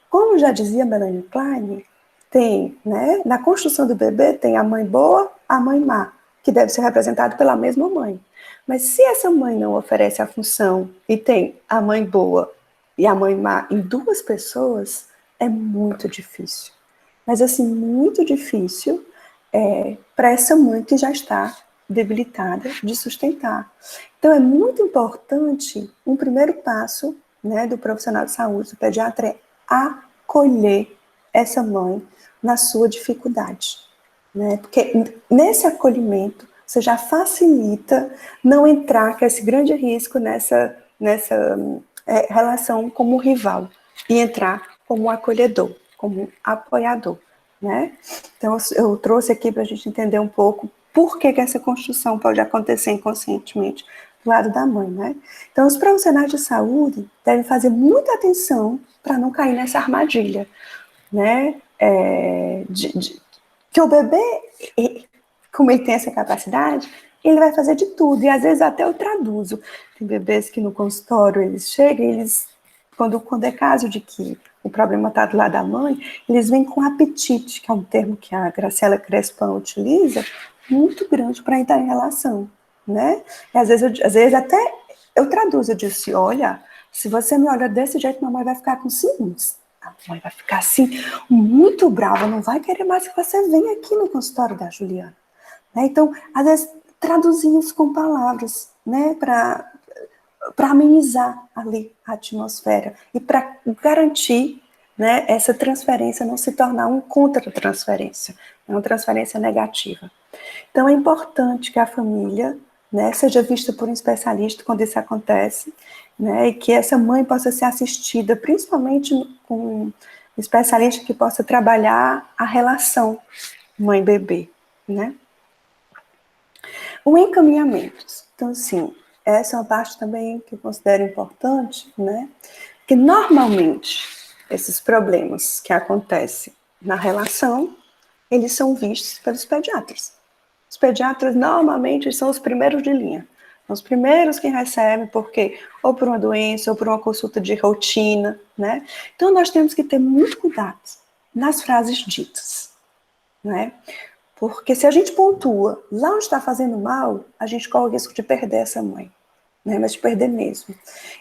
Como já dizia Melanie Klein, tem, né, na construção do bebê tem a mãe boa, a mãe má, que deve ser representada pela mesma mãe. Mas se essa mãe não oferece a função e tem a mãe boa e a mãe má em duas pessoas, é muito difícil. Mas assim, muito difícil para essa mãe que já está debilitada de sustentar. Então é muito importante, um primeiro passo, né, do profissional de saúde, do pediatra, é acolher essa mãe na sua dificuldade, né? Porque nesse acolhimento você já facilita não entrar com esse grande risco nessa relação como rival e entrar como acolhedor, como apoiador, né? Então eu trouxe aqui para a gente entender um pouco por que essa construção pode acontecer inconscientemente do lado da mãe, né? Então os profissionais de saúde devem fazer muita atenção para não cair nessa armadilha, né? Que o bebê, como ele tem essa capacidade, ele vai fazer de tudo, e às vezes até eu traduzo. Tem bebês que no consultório eles chegam, quando é caso de que o problema está do lado da mãe, eles vêm com apetite, que é um termo que a Graciela Crespin utiliza, muito grande para entrar em relação, né? E às vezes até eu traduzo, eu disse, olha, se você me olha desse jeito, mamãe vai ficar com ciúmes. A mãe vai ficar assim, muito brava, não vai querer mais que você venha aqui no consultório da Juliana. Né? Então, às vezes, traduzir isso com palavras, né, para amenizar ali a atmosfera e para garantir, né, essa transferência não se tornar uma contra-transferência, uma transferência negativa. Então, é importante que a família, né, seja vista por um especialista quando isso acontece, né, e que essa mãe possa ser assistida, principalmente com um especialista que possa trabalhar a relação mãe-bebê, né. O encaminhamento. Então, assim, essa é uma parte também que eu considero importante, né, que normalmente esses problemas que acontecem na relação, eles são vistos pelos pediatras. Os pediatras normalmente são os primeiros de linha. São os primeiros que recebem, porque ou por uma doença, ou por uma consulta de rotina, né? Então nós temos que ter muito cuidado nas frases ditas, né? Porque se a gente pontua lá onde está fazendo mal, a gente corre o risco de perder essa mãe, né? Mas de perder mesmo.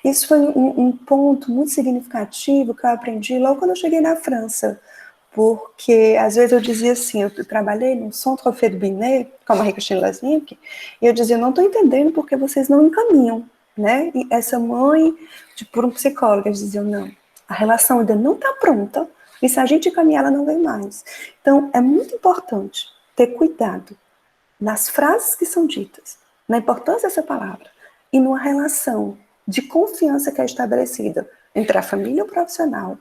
Isso foi um ponto muito significativo que eu aprendi logo quando eu cheguei na França. Porque, às vezes, eu dizia assim, eu trabalhei no Centre Fed Binet, com a Marie-Christine Lasnik, e eu dizia, não estou entendendo porque vocês não encaminham, né? E essa mãe, por um psicólogo, eles diziam, não, a relação ainda não está pronta, e se a gente encaminhar, ela não vem mais. Então, é muito importante ter cuidado nas frases que são ditas, na importância dessa palavra, e numa relação de confiança que é estabelecida entre a família e o profissional,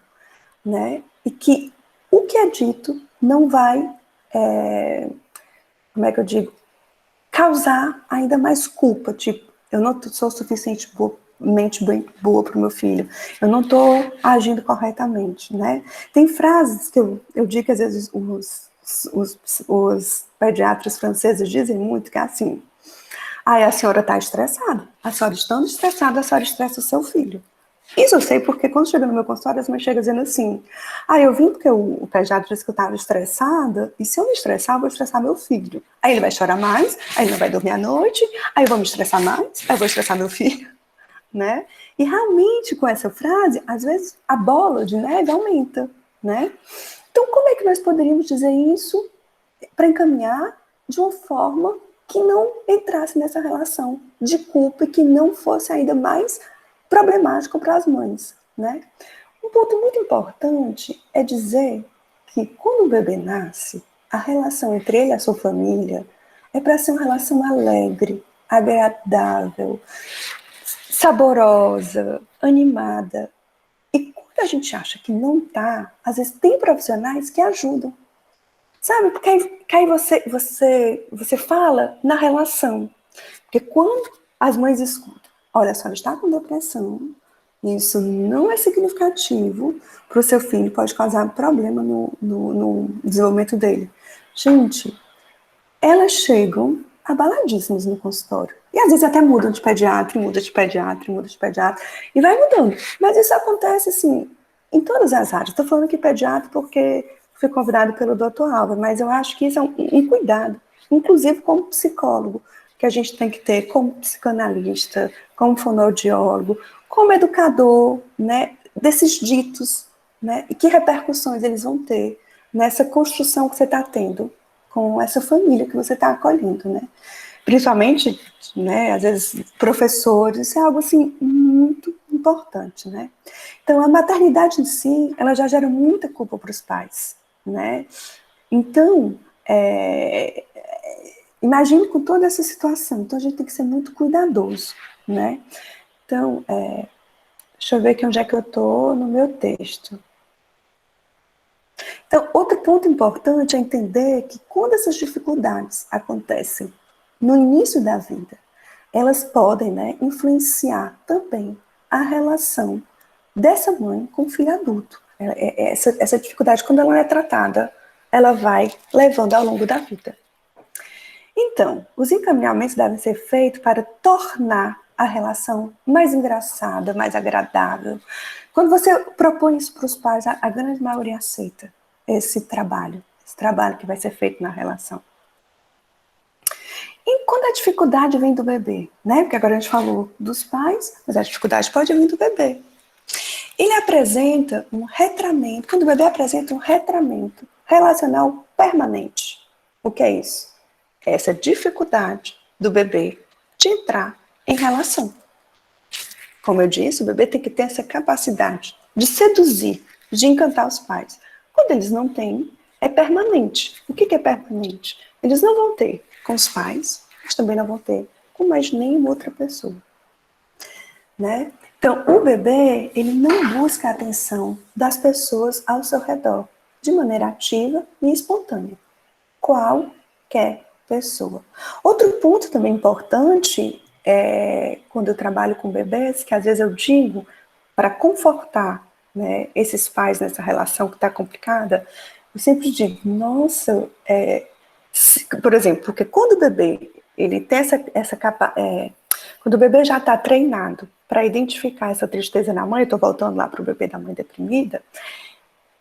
né? E que o que é dito não vai, como é que eu digo, causar ainda mais culpa, tipo, eu não sou suficientemente boa para o meu filho, eu não estou agindo corretamente, né? Tem frases que eu digo que às vezes os pediatras franceses dizem muito, que é assim, a senhora está estressada, a senhora estando estressada, a senhora estressa o seu filho. Isso eu sei porque quando chega no meu consultório, as mães chegam dizendo assim, eu vim porque o pediatra disse que eu estava estressada, e se eu me estressar, eu vou estressar meu filho. Aí ele vai chorar mais, aí ele não vai dormir à noite, aí eu vou me estressar mais, aí eu vou estressar meu filho, né? E realmente, com essa frase, às vezes a bola de neve aumenta, né? Então, como é que nós poderíamos dizer isso para encaminhar de uma forma que não entrasse nessa relação de culpa e que não fosse ainda mais problemático para as mães, né? Um ponto muito importante é dizer que quando o bebê nasce, a relação entre ele e a sua família é para ser uma relação alegre, agradável, saborosa, animada. E quando a gente acha que não tá, às vezes tem profissionais que ajudam. Sabe? Porque aí você fala na relação. Porque quando as mães escutam, olha, só, ela está com depressão, isso não é significativo para o seu filho, pode causar problema no desenvolvimento dele. Gente, elas chegam abaladíssimas no consultório. E às vezes até mudam de pediatra, muda de pediatra, muda de pediatra, e vai mudando. Mas isso acontece, assim, em todas as áreas. Estou falando aqui pediatra porque fui convidada pelo Dr. Alva, mas eu acho que isso é um cuidado, inclusive como psicólogo, que a gente tem que ter como psicanalista, como fonoaudiólogo, como educador, né, desses ditos, né, e que repercussões eles vão ter nessa construção que você está tendo com essa família que você está acolhendo, né? Principalmente, né, às vezes, professores, isso é algo, assim, muito importante, né? Então, a maternidade em si, ela já gera muita culpa para os pais, né? Então, imagine com toda essa situação. Então, a gente tem que ser muito cuidadoso, né? Então, deixa eu ver aqui onde é que eu estou no meu texto. Então, outro ponto importante é entender que quando essas dificuldades acontecem no início da vida, elas podem, né, influenciar também a relação dessa mãe com o filho adulto. Essa dificuldade, quando ela não é tratada, ela vai levando ao longo da vida. Então, os encaminhamentos devem ser feitos para tornar a relação mais engraçada, mais agradável. Quando você propõe isso para os pais, a grande maioria aceita esse trabalho que vai ser feito na relação. E quando a dificuldade vem do bebê, né? Porque agora a gente falou dos pais, mas a dificuldade pode vir do bebê. Ele apresenta um retramento, quando o bebê apresenta um retramento relacional permanente. O que é isso? É essa dificuldade do bebê de entrar em relação. Como eu disse, o bebê tem que ter essa capacidade de seduzir, de encantar os pais. Quando eles não têm, é permanente. O que é permanente? Eles não vão ter com os pais, mas também não vão ter com mais nenhuma outra pessoa. Né? Então, o bebê, ele não busca a atenção das pessoas ao seu redor, de maneira ativa e espontânea. Qualquer pessoa. Outro ponto também importante quando eu trabalho com bebês, que às vezes eu digo para confortar, né, esses pais nessa relação que está complicada, eu sempre digo, nossa, por exemplo, porque quando o bebê ele tem essa quando o bebê já está treinado para identificar essa tristeza na mãe, eu estou voltando lá para o bebê da mãe deprimida,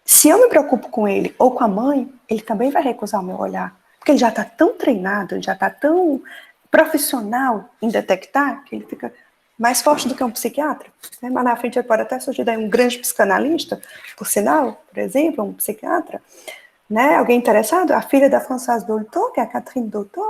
se eu me preocupo com ele ou com a mãe, ele também vai recusar o meu olhar. Porque ele já está tão treinado, ele já está tão profissional em detectar, que ele fica mais forte do que um psiquiatra. Né? Mas na frente ele pode até surgir daí um grande psicanalista, por sinal, por exemplo, um psiquiatra. Né? Alguém interessado? A filha da Françoise Dolto, que é a Catherine Dolto,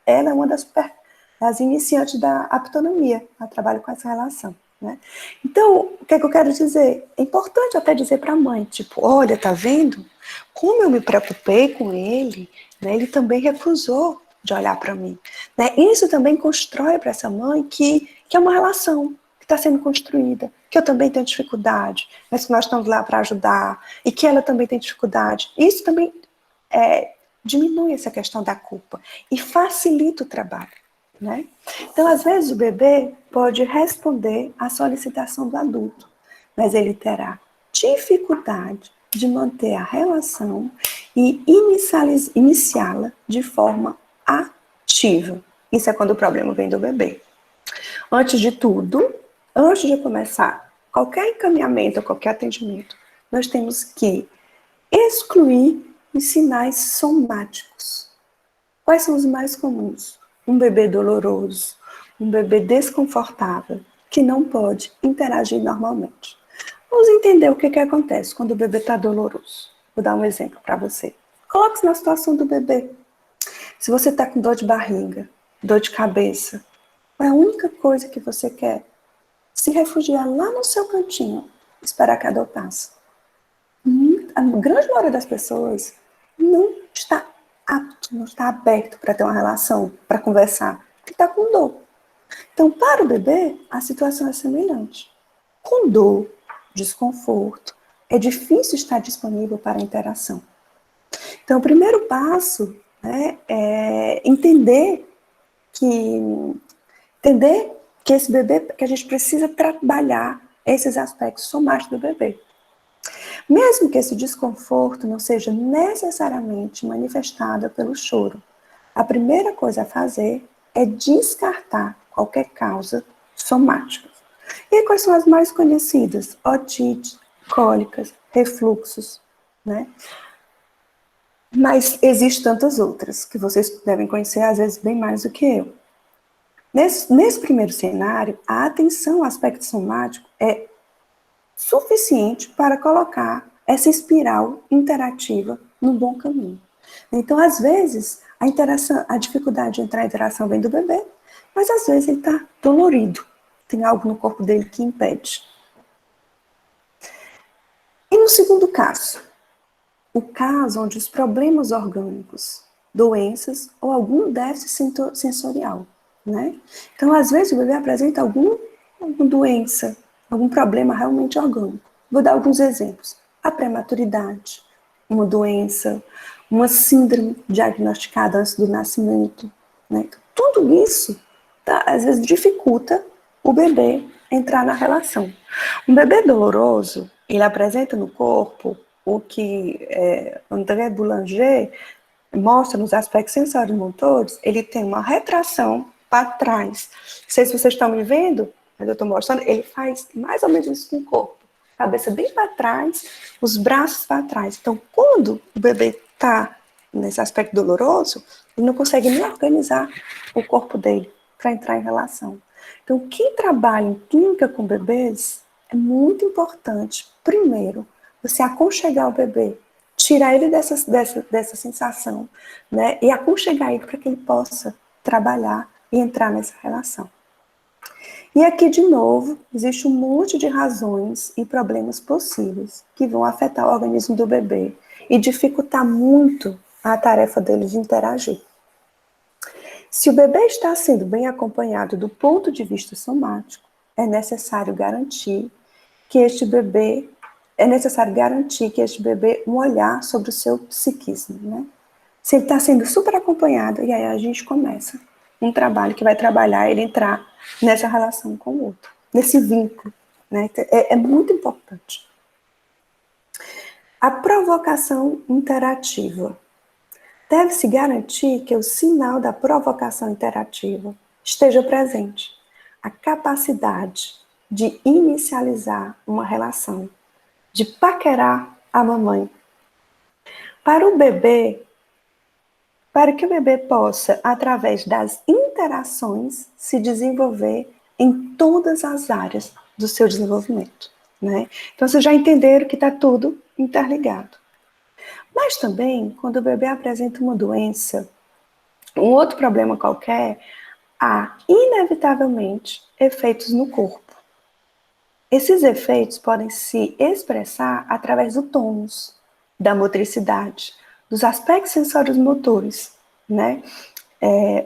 ela é uma das iniciantes da aptonomia. Ela trabalha com essa relação. Né? Então, o que é que eu quero dizer? É importante até dizer para a mãe, tipo, olha, tá vendo? Como eu me preocupei com ele, né, ele também recusou de olhar para mim. Né? Isso também constrói para essa mãe que é uma relação que está sendo construída, que eu também tenho dificuldade, mas que nós estamos lá para ajudar, e que ela também tem dificuldade. Isso também diminui essa questão da culpa e facilita o trabalho. Né? Então, às vezes, o bebê pode responder à solicitação do adulto, mas ele terá dificuldade de manter a relação e iniciá-la de forma ativa. Isso é quando o problema vem do bebê. Antes de tudo, antes de começar qualquer encaminhamento, qualquer atendimento, nós temos que excluir os sinais somáticos. Quais são os mais comuns? Um bebê doloroso, um bebê desconfortável, que não pode interagir normalmente. Vamos entender o que acontece quando o bebê está doloroso. Vou dar um exemplo para você. Coloque-se na situação do bebê. Se você está com dor de barriga, dor de cabeça, qual é a única coisa que você quer? Se refugiar lá no seu cantinho, esperar que a dor passe. A grande maioria das pessoas não está apto, não está aberto para ter uma relação, para conversar, porque está com dor. Então, para o bebê, a situação é semelhante. Com dor, desconforto, é difícil estar disponível para a interação. Então, o primeiro passo, né, é entender que esse bebê, que a gente precisa trabalhar esses aspectos somáticos do bebê. Mesmo que esse desconforto não seja necessariamente manifestado pelo choro, a primeira coisa a fazer é descartar qualquer causa somática. E quais são as mais conhecidas? Otite, cólicas, refluxos, né? Mas existem tantas outras que vocês devem conhecer, às vezes, bem mais do que eu. Nesse primeiro cenário, a atenção ao aspecto somático é suficiente para colocar essa espiral interativa no bom caminho. Então, às vezes, a dificuldade de entrar em interação vem do bebê, mas às vezes ele está dolorido, tem algo no corpo dele que impede. E no segundo caso, o caso onde os problemas orgânicos, doenças ou algum déficit sensorial, né? Então, às vezes, o bebê apresenta alguma doença, algum problema realmente orgânico. Vou dar alguns exemplos. A prematuridade, uma doença, uma síndrome diagnosticada antes do nascimento, né? Tudo isso, às vezes, dificulta o bebê entrar na relação. Um bebê doloroso, ele apresenta no corpo o que André Boulanger mostra nos aspectos sensórios motores, ele tem uma retração para trás. Não sei se vocês estão me vendo, mas eu estou mostrando, ele faz mais ou menos isso com o corpo. Cabeça bem para trás, os braços para trás. Então, quando o bebê está nesse aspecto doloroso, ele não consegue nem organizar o corpo dele para entrar em relação. Então, quem trabalha em clínica com bebês, é muito importante, primeiro, você aconchegar o bebê, tirar ele dessa sensação, né, e aconchegar ele para que ele possa trabalhar e entrar nessa relação. E aqui, de novo, existe um monte de razões e problemas possíveis que vão afetar o organismo do bebê e dificultar muito a tarefa dele de interagir. Se o bebê está sendo bem acompanhado do ponto de vista somático, é necessário garantir que este bebê um olhar sobre o seu psiquismo, né? Se ele está sendo super acompanhado, e aí a gente começa um trabalho que vai trabalhar ele entrar nessa relação com o outro, nesse vínculo, né? É muito importante. A provocação interativa. Deve-se garantir que o sinal da provocação interativa esteja presente. A capacidade de inicializar uma relação, de paquerar a mamãe. Para que o bebê possa, através das interações, se desenvolver em todas as áreas do seu desenvolvimento, né? Então, vocês já entenderam que está tudo interligado. Mas também, quando o bebê apresenta uma doença, um outro problema qualquer, há, inevitavelmente, efeitos no corpo. Esses efeitos podem se expressar através do tônus, da motricidade, dos aspectos sensórios motores, né?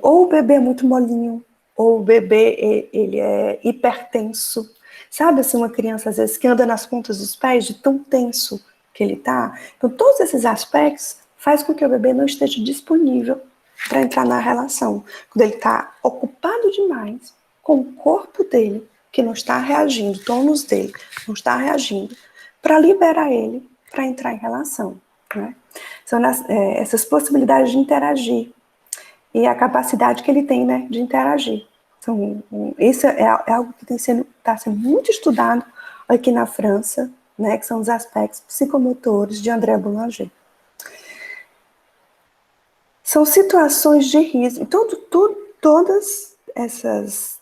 Ou o bebê é muito molinho, ou o bebê ele é hipertenso. Sabe assim, uma criança às vezes que anda nas pontas dos pés de tão tenso que ele está? Então, todos esses aspectos fazem com que o bebê não esteja disponível para entrar na relação. Quando ele está ocupado demais com o corpo dele, que não está reagindo, o tônus dele não está reagindo, para liberar ele para entrar em relação, né? São essas possibilidades de interagir e a capacidade que ele tem, né, de interagir. Então, isso é algo que está sendo muito estudado aqui na França, né, que são os aspectos psicomotores de André Boulanger. São situações de risco. Todas essas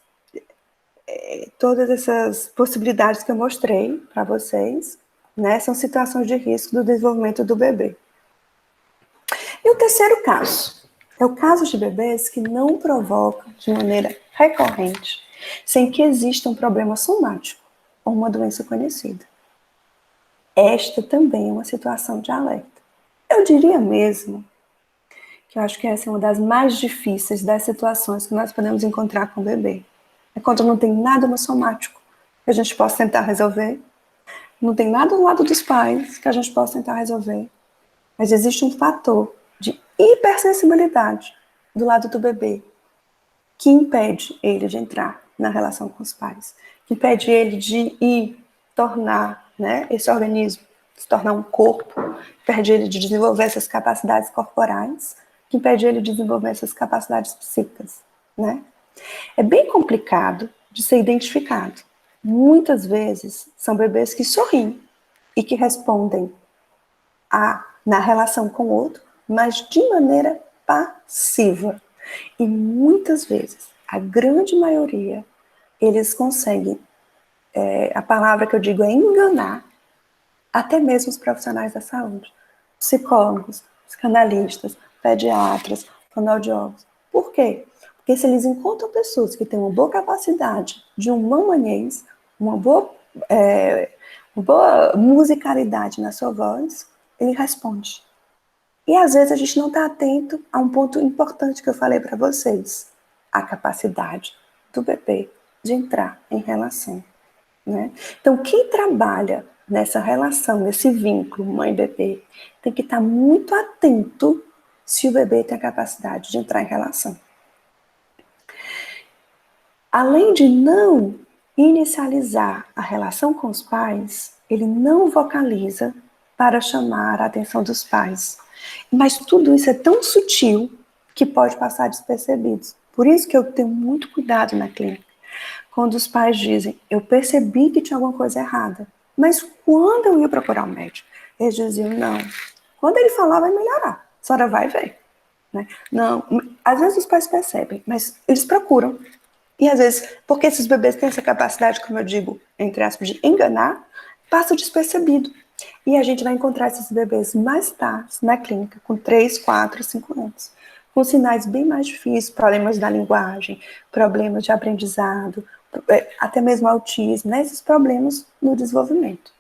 possibilidades que eu mostrei para vocês, né, são situações de risco do desenvolvimento do bebê. E o terceiro caso, É o caso de bebês que não provocam de maneira recorrente, sem que exista um problema somático ou uma doença conhecida. Esta também é uma situação de alerta. Eu diria mesmo que eu acho que essa é uma das mais difíceis das situações que nós podemos encontrar com o bebê. É quando não tem nada no somático que a gente possa tentar resolver, não tem nada do lado dos pais que a gente possa tentar resolver, mas existe um fator de hipersensibilidade do lado do bebê que impede ele de entrar na relação com os pais, que impede ele de tornar, né, esse organismo, se tornar um corpo, impede ele de desenvolver essas capacidades corporais, que impede ele de desenvolver essas capacidades psíquicas, né? É bem complicado de ser identificado. Muitas vezes são bebês que sorriem e que respondem na relação com o outro, mas de maneira passiva. E muitas vezes, a grande maioria, eles conseguem, a palavra que eu digo é enganar, até mesmo os profissionais da saúde, psicólogos, psicanalistas, pediatras, fonoaudiólogos. Por quê? Porque se eles encontram pessoas que têm uma boa capacidade de um mamanhês, uma boa musicalidade na sua voz, ele responde. E às vezes a gente não está atento a um ponto importante que eu falei para vocês, a capacidade do bebê de entrar em relação, né? Então, quem trabalha nessa relação, nesse vínculo mãe-bebê, tem que estar muito atento se o bebê tem a capacidade de entrar em relação. Além de não inicializar a relação com os pais, ele não vocaliza para chamar a atenção dos pais. Mas tudo isso é tão sutil que pode passar despercebido. Por isso que eu tenho muito cuidado na clínica. Quando os pais dizem, eu percebi que tinha alguma coisa errada, mas quando eu ia procurar o médico, eles diziam, não, quando ele falar vai melhorar, a senhora vai ver. Né? Não, às vezes os pais percebem, mas eles procuram. E às vezes, porque esses bebês têm essa capacidade, como eu digo, entre aspas, de enganar, passa despercebido. E a gente vai encontrar esses bebês mais tarde na clínica, com 3, 4, 5 anos, com sinais bem mais difíceis, problemas da linguagem, problemas de aprendizado, até mesmo autismo, né? Esses problemas no desenvolvimento.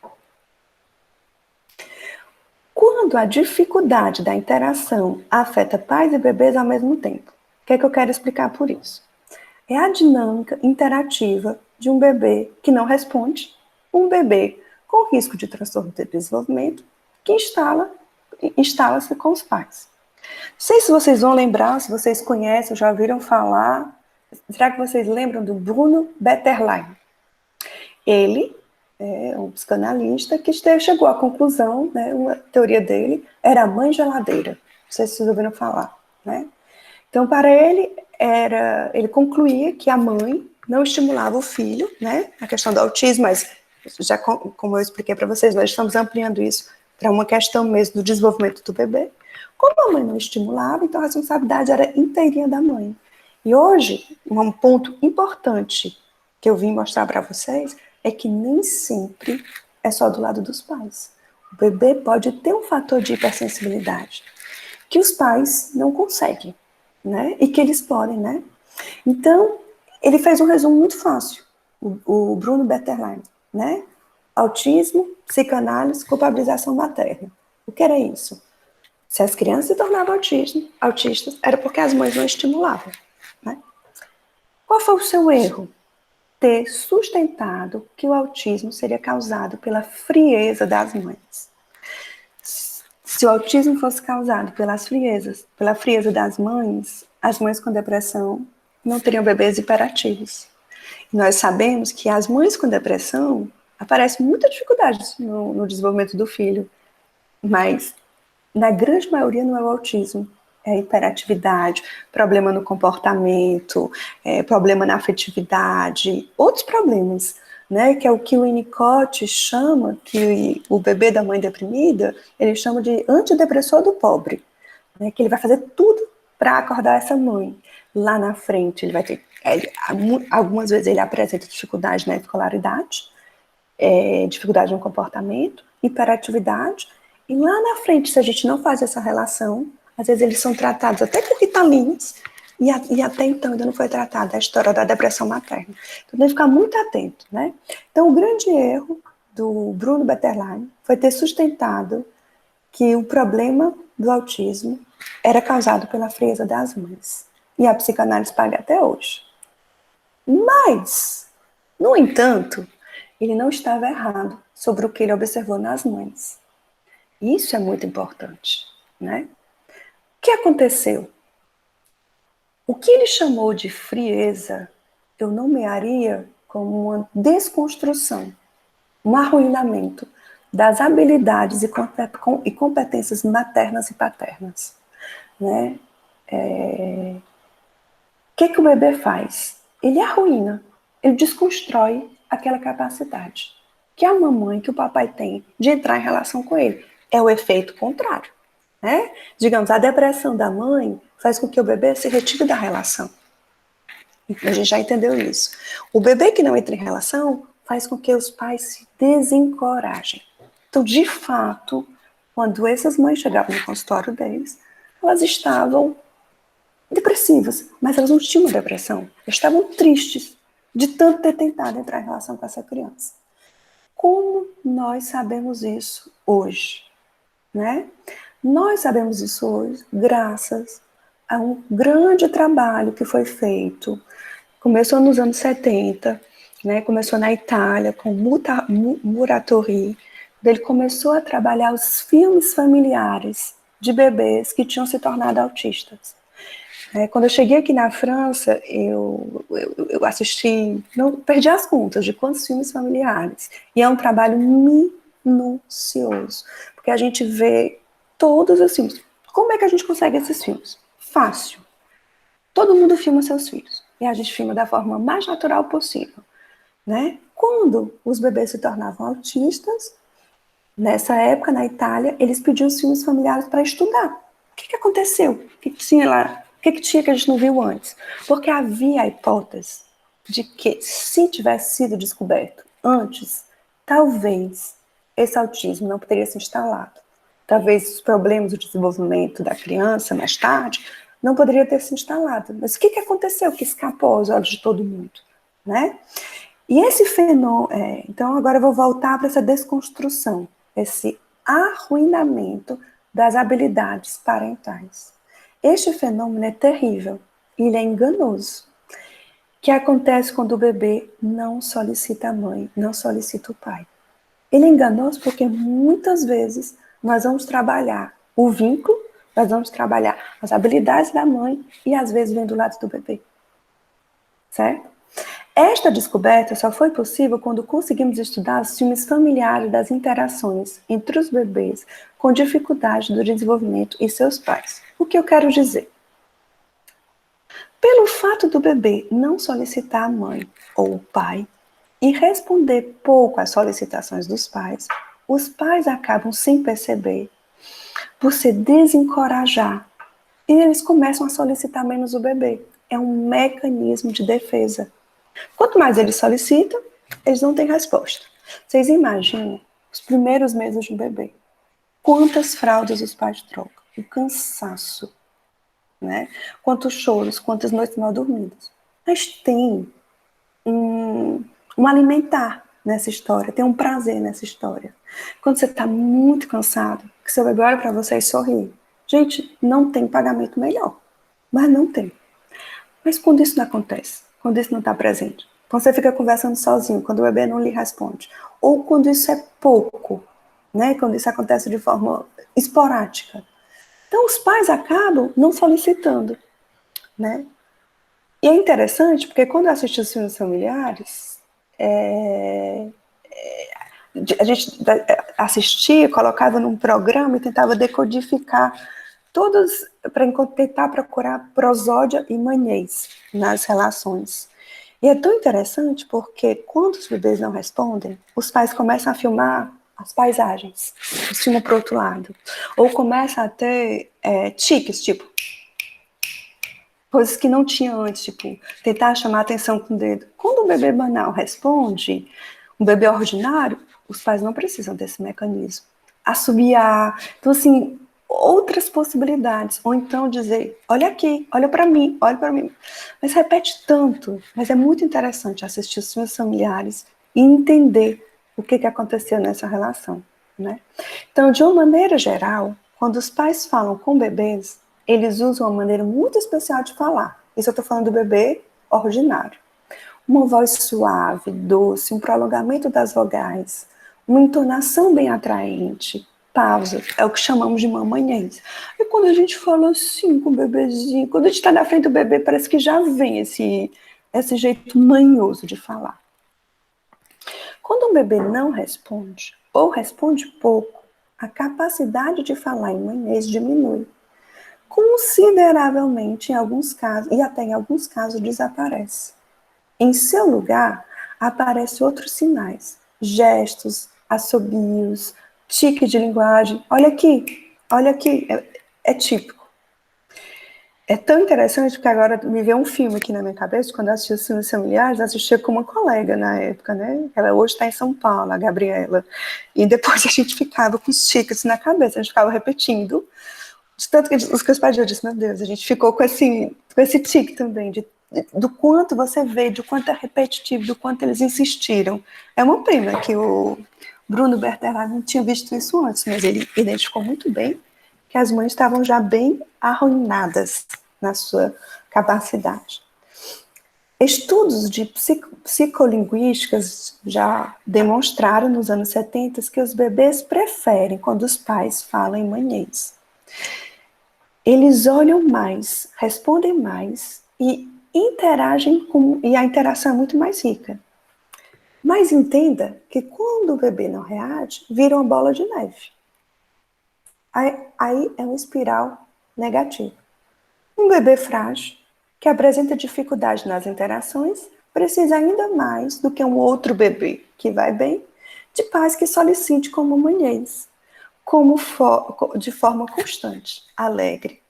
Quando a dificuldade da interação afeta pais e bebês ao mesmo tempo, o que é que eu quero explicar por isso? É a dinâmica interativa de um bebê que não responde, um bebê com risco de transtorno de desenvolvimento que instala-se com os pais. Não sei se vocês vão lembrar, se vocês conhecem, já ouviram falar. Será que vocês lembram do Bruno Bettelheim? Ele é um psicanalista que chegou à conclusão, né, uma teoria dele era a mãe geladeira. Não sei se vocês ouviram falar, né? Então, para ele, ele concluía que a mãe não estimulava o filho, né, na questão do autismo, mas já como eu expliquei para vocês, nós estamos ampliando isso para uma questão mesmo do desenvolvimento do bebê. Como a mãe não estimulava, então a responsabilidade era inteirinha da mãe. E hoje, um ponto importante que eu vim mostrar para vocês é que nem sempre é só do lado dos pais. O bebê pode ter um fator de hipersensibilidade que os pais não conseguem, né? E que eles podem, né? Então, ele fez um resumo muito fácil, o Bruno Bettelheim, né? Autismo, psicanálise, culpabilização materna. O que era isso? Se as crianças se tornavam autistas, era porque as mães não estimulavam, né? Qual foi o seu erro? Ter sustentado que o autismo seria causado pela frieza das mães. Se o autismo fosse causado pela frieza das mães, as mães com depressão não teriam bebês hiperativos. Nós sabemos que as mães com depressão aparecem muita dificuldade no desenvolvimento do filho, mas na grande maioria não é o autismo, é a hiperatividade, problema no comportamento, problema na afetividade, outros problemas, né, que é o que o Winnicott chama, que o bebê da mãe deprimida, ele chama de antidepressor do pobre, né, que ele vai fazer tudo para acordar essa mãe. Lá na frente, ele vai ter, algumas vezes ele apresenta dificuldade na escolaridade, dificuldade no comportamento, hiperatividade, e lá na frente, se a gente não faz essa relação, Às vezes eles são tratados até com vitaminas, e até então ainda não foi tratada a história da depressão materna. Então tem que ficar muito atento, né? Então o grande erro do Bruno Bettelheim foi ter sustentado que o problema do autismo era causado pela frieza das mães. E a psicanálise paga até hoje. Mas, no entanto, ele não estava errado sobre o que ele observou nas mães. Isso é muito importante, né? O que aconteceu? O que ele chamou de frieza, eu nomearia como uma desconstrução, um arruinamento das habilidades e competências maternas e paternas, né? O que o bebê faz? Ele arruína, ele desconstrói aquela capacidade que a mamãe, que o papai tem de entrar em relação com ele. É o efeito contrário, né? Digamos, a depressão da mãe faz com que o bebê se retire da relação. A gente já entendeu isso. O bebê que não entra em relação faz com que os pais se desencorajem. Então, de fato, quando essas mães chegavam no consultório deles, elas estavam depressivas, mas elas não tinham uma depressão. Elas estavam tristes de tanto ter tentado entrar em relação com essa criança. Como nós sabemos isso hoje, né? Nós sabemos isso hoje graças a um grande trabalho que foi feito. Começou nos anos 70, né? Começou na Itália com Muratori. Ele começou a trabalhar os filmes familiares de bebês que tinham se tornado autistas. Quando eu cheguei aqui na França, eu assisti, não perdi as contas de quantos filmes familiares. E é um trabalho minucioso, porque a gente vê todos os filmes. Como é que a gente consegue esses filmes? Fácil. Todo mundo filma seus filhos. E a gente filma da forma mais natural possível, né? Quando os bebês se tornavam autistas, nessa época, na Itália, eles pediam os filmes familiares para estudar. O que aconteceu? O que tinha lá? O que tinha que a gente não viu antes? Porque havia a hipótese de que, se tivesse sido descoberto antes, talvez esse autismo não teria se instalado. Talvez os problemas do desenvolvimento da criança, mais tarde, não poderia ter se instalado. Mas o que aconteceu que escapou aos olhos de todo mundo, né? E esse fenômeno... então, agora eu vou voltar para essa desconstrução, esse arruinamento das habilidades parentais. Este fenômeno é terrível, ele é enganoso. O que acontece quando o bebê não solicita a mãe, não solicita o pai? Ele é enganoso porque muitas vezes nós vamos trabalhar o vínculo, nós vamos trabalhar as habilidades da mãe e às vezes vem do lado do bebê. Certo? Esta descoberta só foi possível quando conseguimos estudar os filmes familiares das interações entre os bebês com dificuldade do desenvolvimento e seus pais. O que eu quero dizer? Pelo fato do bebê não solicitar a mãe ou o pai e responder pouco às solicitações dos pais, os pais acabam, sem perceber, por se desencorajar e eles começam a solicitar menos o bebê. É um mecanismo de defesa. Quanto mais eles solicitam, eles não têm resposta. Vocês imaginam os primeiros meses de um bebê? Quantas fraldas os pais trocam? O cansaço, né? Quantos choros, quantas noites mal dormidas. Mas tem um alimentar nessa história, tem um prazer nessa história. Quando você está muito cansado, que seu bebê olha para você e sorri. Gente, não tem pagamento melhor. Mas não tem. Mas quando isso não acontece, quando isso não está presente, quando você fica conversando sozinho, quando o bebê não lhe responde, ou quando isso é pouco, né? Quando isso acontece de forma esporádica. Então, os pais acabam não solicitando, né? E é interessante, porque quando eu assisti os filmes familiares, a gente assistia, colocava num programa e tentava decodificar todos, para tentar procurar prosódia e manhês nas relações. E é tão interessante porque quando os bebês não respondem, os pais começam a filmar as paisagens, eles filmam para o outro lado. Ou começam a ter tiques, tipo, coisas que não tinha antes, tipo, tentar chamar a atenção com o dedo. Quando um bebê banal responde, um bebê ordinário, os pais não precisam desse mecanismo. Assobiar, então assim, outras possibilidades, ou então dizer, olha aqui, olha para mim, olha para mim. Mas repete tanto, mas é muito interessante assistir os filmes familiares e entender o que aconteceu nessa relação, né? Então, de uma maneira geral, quando os pais falam com bebês, eles usam uma maneira muito especial de falar. Isso eu estou falando do bebê ordinário. Uma voz suave, doce, um prolongamento das vogais, uma entonação bem atraente, pausa, é o que chamamos de mamanhês. E quando a gente fala assim com o bebezinho, quando a gente está na frente do bebê, parece que já vem esse jeito manhoso de falar. Quando um bebê não responde, ou responde pouco, a capacidade de falar em manhês diminui consideravelmente em alguns casos, e até em alguns casos desaparece. Em seu lugar, aparecem outros sinais, gestos, assobios, tique de linguagem. Olha aqui, é típico. É tão interessante porque agora me veio um filme aqui na minha cabeça, quando eu assistia os filmes familiares, eu assistia com uma colega na época, né? Ela hoje está em São Paulo, a Gabriela. E depois a gente ficava com os tiques na cabeça, a gente ficava repetindo. De tanto que os meus pais, eu disse, meu Deus, a gente ficou com esse tique também, do quanto você vê, do quanto é repetitivo, do quanto eles insistiram. É uma pena que o Bruno Bertolazzi não tinha visto isso antes, mas ele identificou muito bem que as mães estavam já bem arruinadas na sua capacidade. Estudos de psicolinguísticas já demonstraram nos anos 70 que os bebês preferem quando os pais falam em manhês. Eles olham mais, respondem mais e interagem e a interação é muito mais rica. Mas entenda que quando o bebê não reage, vira uma bola de neve. Aí é uma espiral negativa. Um bebê frágil, que apresenta dificuldade nas interações, precisa ainda mais do que um outro bebê que vai bem, de pais que solicite como manhês, de forma constante, alegre,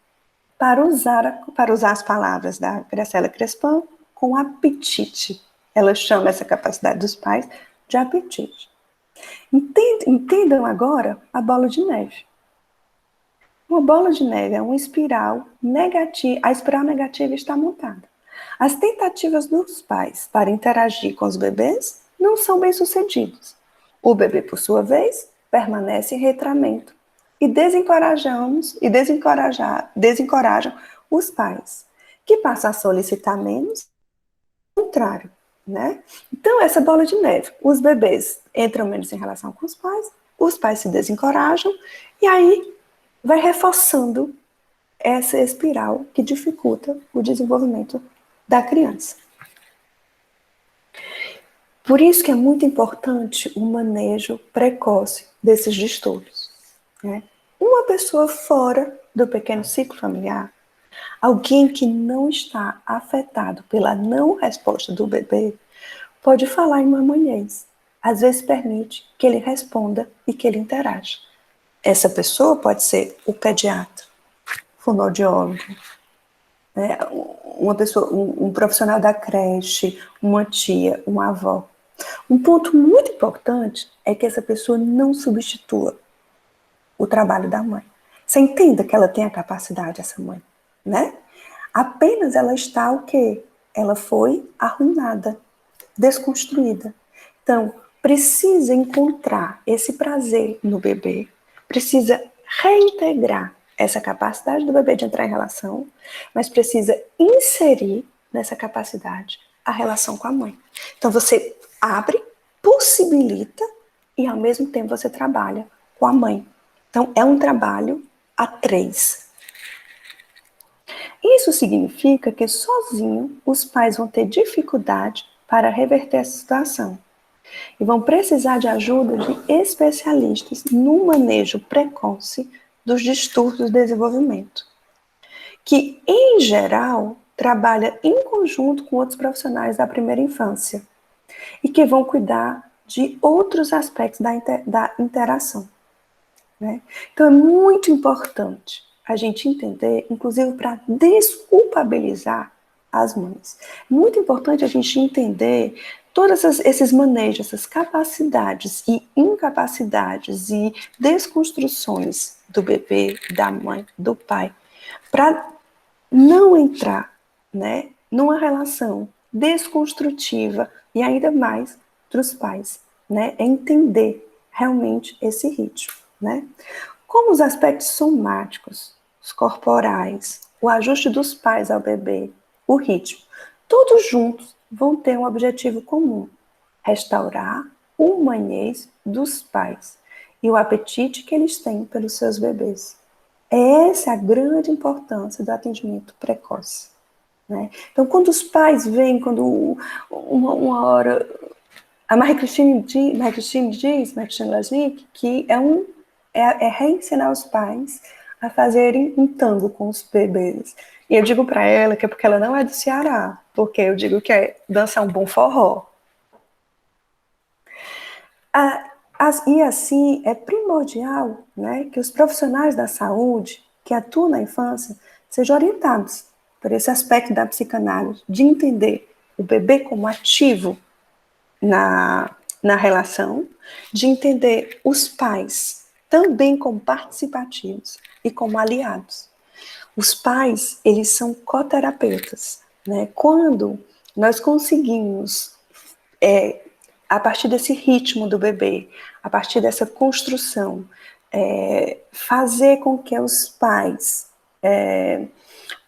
para usar as palavras da Graciela Crespin, com apetite. Ela chama essa capacidade dos pais de apetite. Entendam agora a bola de neve. Uma bola de neve é uma espiral negativa, a espiral negativa está montada. As tentativas dos pais para interagir com os bebês não são bem-sucedidas. O bebê, por sua vez, permanece em retramento e desencorajam os pais, que passam a solicitar menos, ao contrário, né? Então, essa bola de neve, os bebês entram menos em relação com os pais se desencorajam, e aí vai reforçando essa espiral que dificulta o desenvolvimento da criança. Por isso que é muito importante o manejo precoce desses distúrbios, né? Uma pessoa fora do pequeno ciclo familiar, alguém que não está afetado pela não resposta do bebê, pode falar em mamanhês. Às vezes permite que ele responda e que ele interaja. Essa pessoa pode ser o pediatra, fonoaudiólogo, né? Um profissional da creche, uma tia, uma avó. Um ponto muito importante é que essa pessoa não substitua o trabalho da mãe. Você entenda que ela tem a capacidade, essa mãe, né? Apenas ela está o quê? Ela foi arruinada, desconstruída. Então, precisa encontrar esse prazer no bebê, precisa reintegrar essa capacidade do bebê de entrar em relação, mas precisa inserir nessa capacidade a relação com a mãe. Então, você abre, possibilita e, ao mesmo tempo, você trabalha com a mãe. Então, é um trabalho a 3. Isso significa que, sozinho, os pais vão ter dificuldade para reverter essa situação e vão precisar de ajuda de especialistas no manejo precoce dos distúrbios do desenvolvimento, que, em geral, trabalha em conjunto com outros profissionais da primeira infância e que vão cuidar de outros aspectos da interação, né? Então, é muito importante a gente entender, inclusive para desculpabilizar as mães. É muito importante a gente entender todos esses manejos, essas capacidades e incapacidades e desconstruções do bebê, da mãe, do pai, para não entrar, né, numa relação desconstrutiva e ainda mais dos pais, né, é entender realmente esse ritmo, né? Como os aspectos somáticos, os corporais, o ajuste dos pais ao bebê, o ritmo, todos juntos vão ter um objetivo comum: restaurar o humanês dos pais e o apetite que eles têm pelos seus bebês. Essa é a grande importância do atendimento precoce, né? Então, quando os pais vêm, quando uma hora a Marie-Christine Lagic, que é reensinar os pais a fazerem um tango com os bebês. E eu digo para ela que é porque ela não é do Ceará, porque eu digo que é dançar um bom forró. E assim, é primordial, né, que os profissionais da saúde que atuam na infância sejam orientados por esse aspecto da psicanálise, de entender o bebê como ativo na relação, de entender os pais também como participativos e como aliados. Os pais, eles são coterapeutas, né? Quando nós conseguimos, a partir desse ritmo do bebê, a partir dessa construção, fazer com que os pais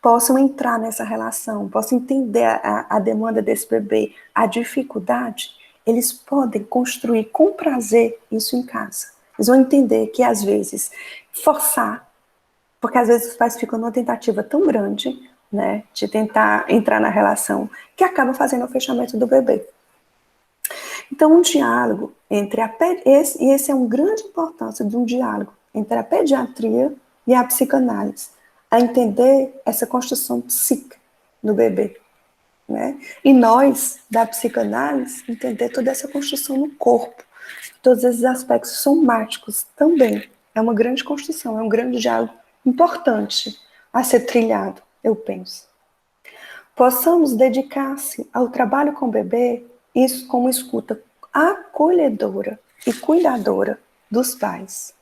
possam entrar nessa relação, possam entender a demanda desse bebê, a dificuldade, eles podem construir com prazer isso em casa. Eles vão entender que, às vezes, forçar, porque às vezes os pais ficam numa tentativa tão grande, né, de tentar entrar na relação, que acaba fazendo o fechamento do bebê. Então, um diálogo entre esse é uma grande importância de um diálogo entre a pediatria e a psicanálise, a entender essa construção psíquica do bebê, né? E nós, da psicanálise, entender toda essa construção no corpo, todos esses aspectos somáticos também. É uma grande construção, é um grande diálogo importante a ser trilhado, eu penso. Possamos dedicar-se ao trabalho com o bebê, isso como escuta acolhedora e cuidadora dos pais.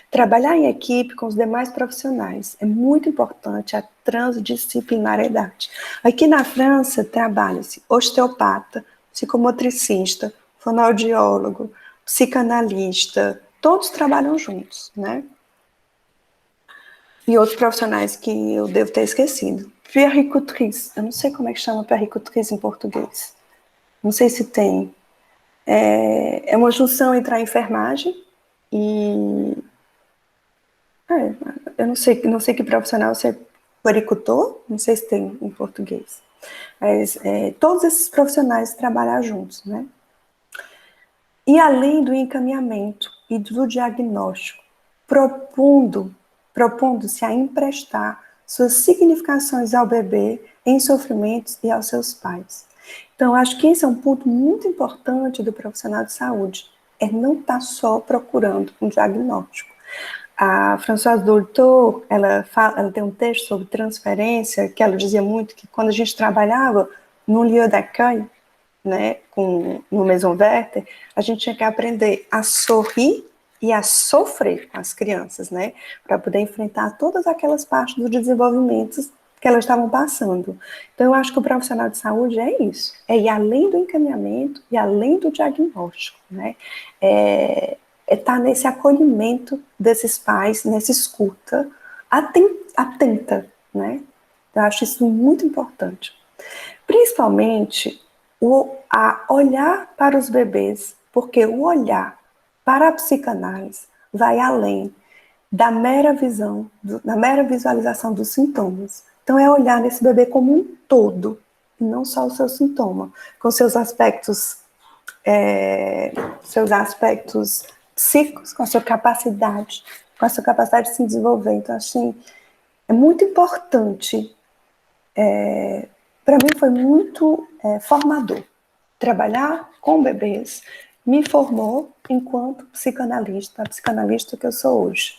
Trabalhar em equipe com os demais profissionais é muito importante, a transdisciplinariedade. Aqui na França, trabalha-se osteopata, psicomotricista, fonoaudiólogo, psicanalista, todos trabalham juntos, né? E outros profissionais que eu devo ter esquecido. Puericultrice, eu não sei como é que chama puericultrice em português. Não sei se tem. É uma junção entre a enfermagem e... eu não sei que profissional, se é puericultor, não sei se tem em português. Mas todos esses profissionais trabalham juntos, né? E além do encaminhamento e do diagnóstico, propondo-se a emprestar suas significações ao bebê em sofrimentos e aos seus pais. Então, acho que esse é um ponto muito importante do profissional de saúde, é não estar só procurando um diagnóstico. A Françoise Dolto, ela tem um texto sobre transferência, que ela dizia muito que quando a gente trabalhava no lieu d'accueil, né, no Maison Verte, a gente tinha que aprender a sorrir e a sofrer com as crianças, né, para poder enfrentar todas aquelas partes do desenvolvimento que elas estavam passando. Então, eu acho que o profissional de saúde é isso, é ir além do encaminhamento e além do diagnóstico, né, estar nesse acolhimento desses pais, nessa escuta atenta, né, eu acho isso muito importante. Principalmente a olhar para os bebês, porque o olhar para a psicanálise vai além da mera visualização dos sintomas. Então, é olhar nesse bebê como um todo, e não só o seu sintoma, com seus aspectos psíquicos, com a sua capacidade de se desenvolver. Então, assim, é muito importante. Para mim foi muito formador. Trabalhar com bebês me formou enquanto psicanalista, a psicanalista que eu sou hoje.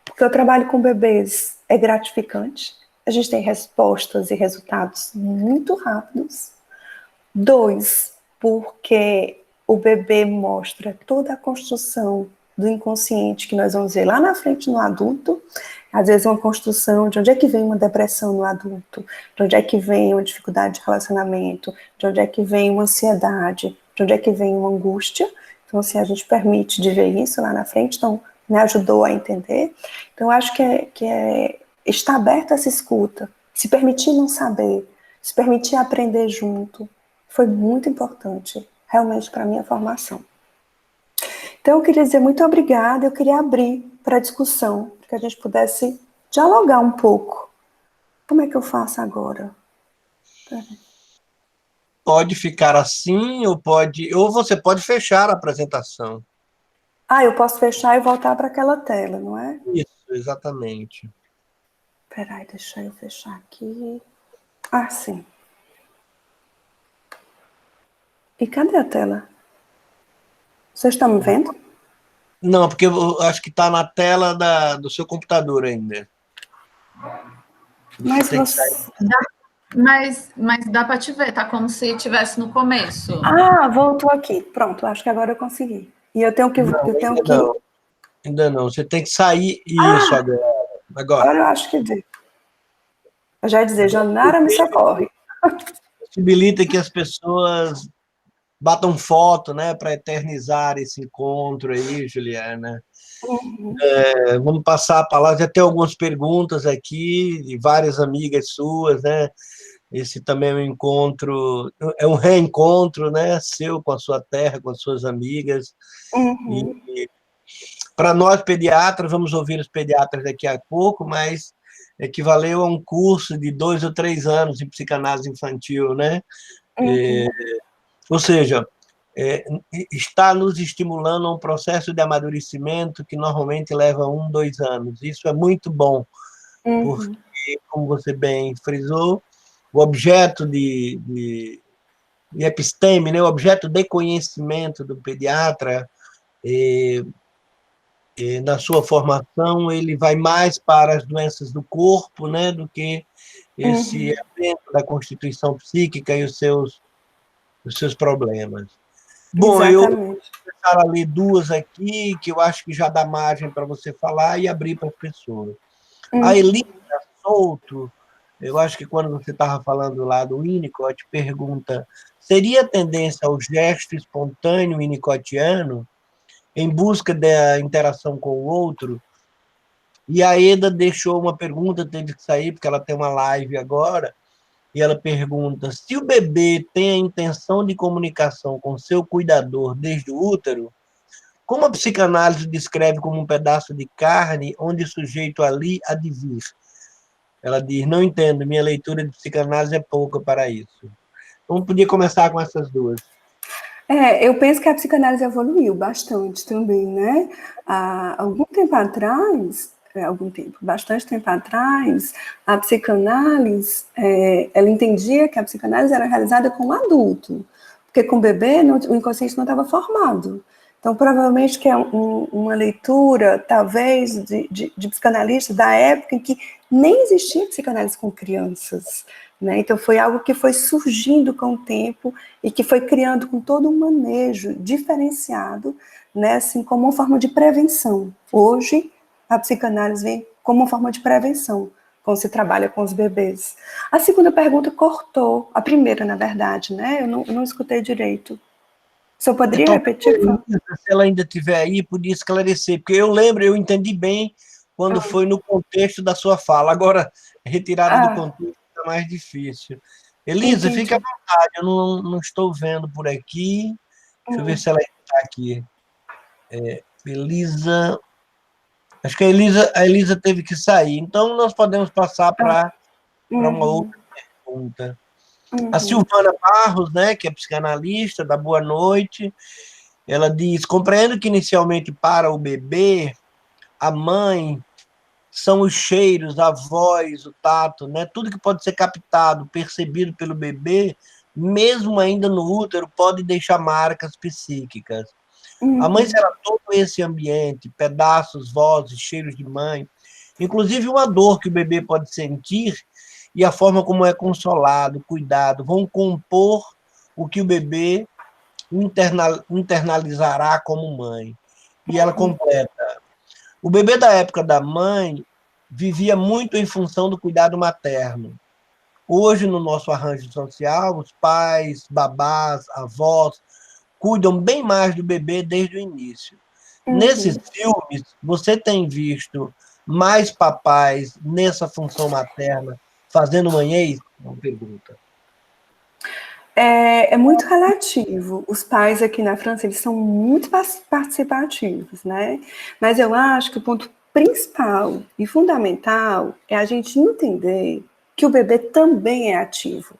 Porque o trabalho com bebês é gratificante, a gente tem respostas e resultados muito rápidos. 2, porque o bebê mostra toda a construção do inconsciente que nós vamos ver lá na frente no adulto, às vezes uma construção de onde é que vem uma depressão no adulto, de onde é que vem uma dificuldade de relacionamento, de onde é que vem uma ansiedade, de onde é que vem uma angústia. Então, assim, a gente permite de ver isso lá na frente, então me ajudou a entender. Então, eu acho que estar aberto a essa escuta, se permitir não saber, se permitir aprender junto, foi muito importante, realmente, para a minha formação. Então, eu queria dizer muito obrigada, eu queria abrir para discussão, para que a gente pudesse dialogar um pouco. Como é que eu faço agora? Pode ficar assim, ou você pode fechar a apresentação. Eu posso fechar e voltar para aquela tela, não é? Isso, exatamente. Peraí, deixa eu fechar aqui. Sim. E cadê a tela? Vocês estão me vendo? Não, porque eu acho que está na tela do seu computador ainda. Mas Mas dá para te ver, tá como se estivesse no começo. Voltou aqui. Pronto, acho que agora eu consegui. E eu tenho que... Ainda não. Você tem que sair. Isso, agora. Agora eu acho que deu. Eu já ia dizer, Janara, me socorre. Possibilita que as pessoas batam foto, né, para eternizar esse encontro aí, Juliana. Uhum. Vamos passar a palavra. Já tem algumas perguntas aqui de várias amigas suas, né? Esse também é um encontro, é um reencontro, né, seu com a sua terra, com as suas amigas. Uhum. E para nós pediatras, vamos ouvir os pediatras daqui a pouco, mas equivaleu a um curso de 2 ou 3 anos de psicanálise infantil, né? Uhum. Ou seja, está nos estimulando a um processo de amadurecimento que normalmente leva 1, 2 anos. Isso é muito bom, porque, como você bem frisou, o objeto de episteme, né, o objeto de conhecimento do pediatra, na sua formação, ele vai mais para as doenças do corpo, né, do que esse evento da constituição psíquica e os seus problemas. Bom, Exatamente. eu vou começar a ler 2 aqui, que eu acho que já dá margem para você falar e abrir para as pessoas. A Elisa Souto, eu acho que quando você estava falando lá do Winnicott, pergunta, seria a tendência ao gesto espontâneo winnicottiano em busca da interação com o outro? E a Eda deixou uma pergunta, teve que sair, porque ela tem uma live agora, e ela pergunta, se o bebê tem a intenção de comunicação com seu cuidador desde o útero, como a psicanálise descreve como um pedaço de carne onde o sujeito ali há de vir? Ela diz, não entendo, minha leitura de psicanálise é pouca para isso. Então, podia começar com essas 2. Eu penso que a psicanálise evoluiu bastante também, né? Há algum tempo atrás, bastante tempo atrás, a psicanálise, ela entendia que a psicanálise era realizada com o adulto, porque com o bebê o inconsciente não estava formado. Então, provavelmente que é uma leitura, talvez, de psicanalista da época em que nem existia psicanálise com crianças, né? Então, foi algo que foi surgindo com o tempo e que foi criando com todo um manejo diferenciado, né? Assim, como uma forma de prevenção. Hoje, a psicanálise vem como uma forma de prevenção, quando se trabalha com os bebês. A segunda pergunta cortou, a primeira, na verdade, né? Eu não escutei direito. O senhor poderia repetir? Se ela ainda estiver aí, podia esclarecer, porque eu entendi bem quando foi no contexto da sua fala. Agora, retirada do contexto é mais difícil. Elisa, entendi. Fique à vontade, eu não estou vendo por aqui. Deixa eu ver se ela está aqui. Elisa... Acho que a Elisa teve que sair, então nós podemos passar para uma outra pergunta. A Silvana Barros, né, que é psicanalista, dá boa noite. Ela diz, compreendo que inicialmente para o bebê, a mãe são os cheiros, a voz, o tato, né, tudo que pode ser captado, percebido pelo bebê, mesmo ainda no útero, pode deixar marcas psíquicas. A mãe será todo esse ambiente, pedaços, vozes, cheiros de mãe, inclusive uma dor que o bebê pode sentir e a forma como é consolado, cuidado, vão compor o que o bebê internalizará como mãe. E ela completa: o bebê da época da mãe vivia muito em função do cuidado materno. Hoje, no nosso arranjo social, os pais, babás, avós cuidam bem mais do bebê desde o início. Nesses filmes, você tem visto mais papais nessa função materna fazendo manhês? Uma pergunta. É muito relativo. Os pais aqui na França, eles são muito participativos, né? Mas eu acho que o ponto principal e fundamental é a gente entender que o bebê também é ativo,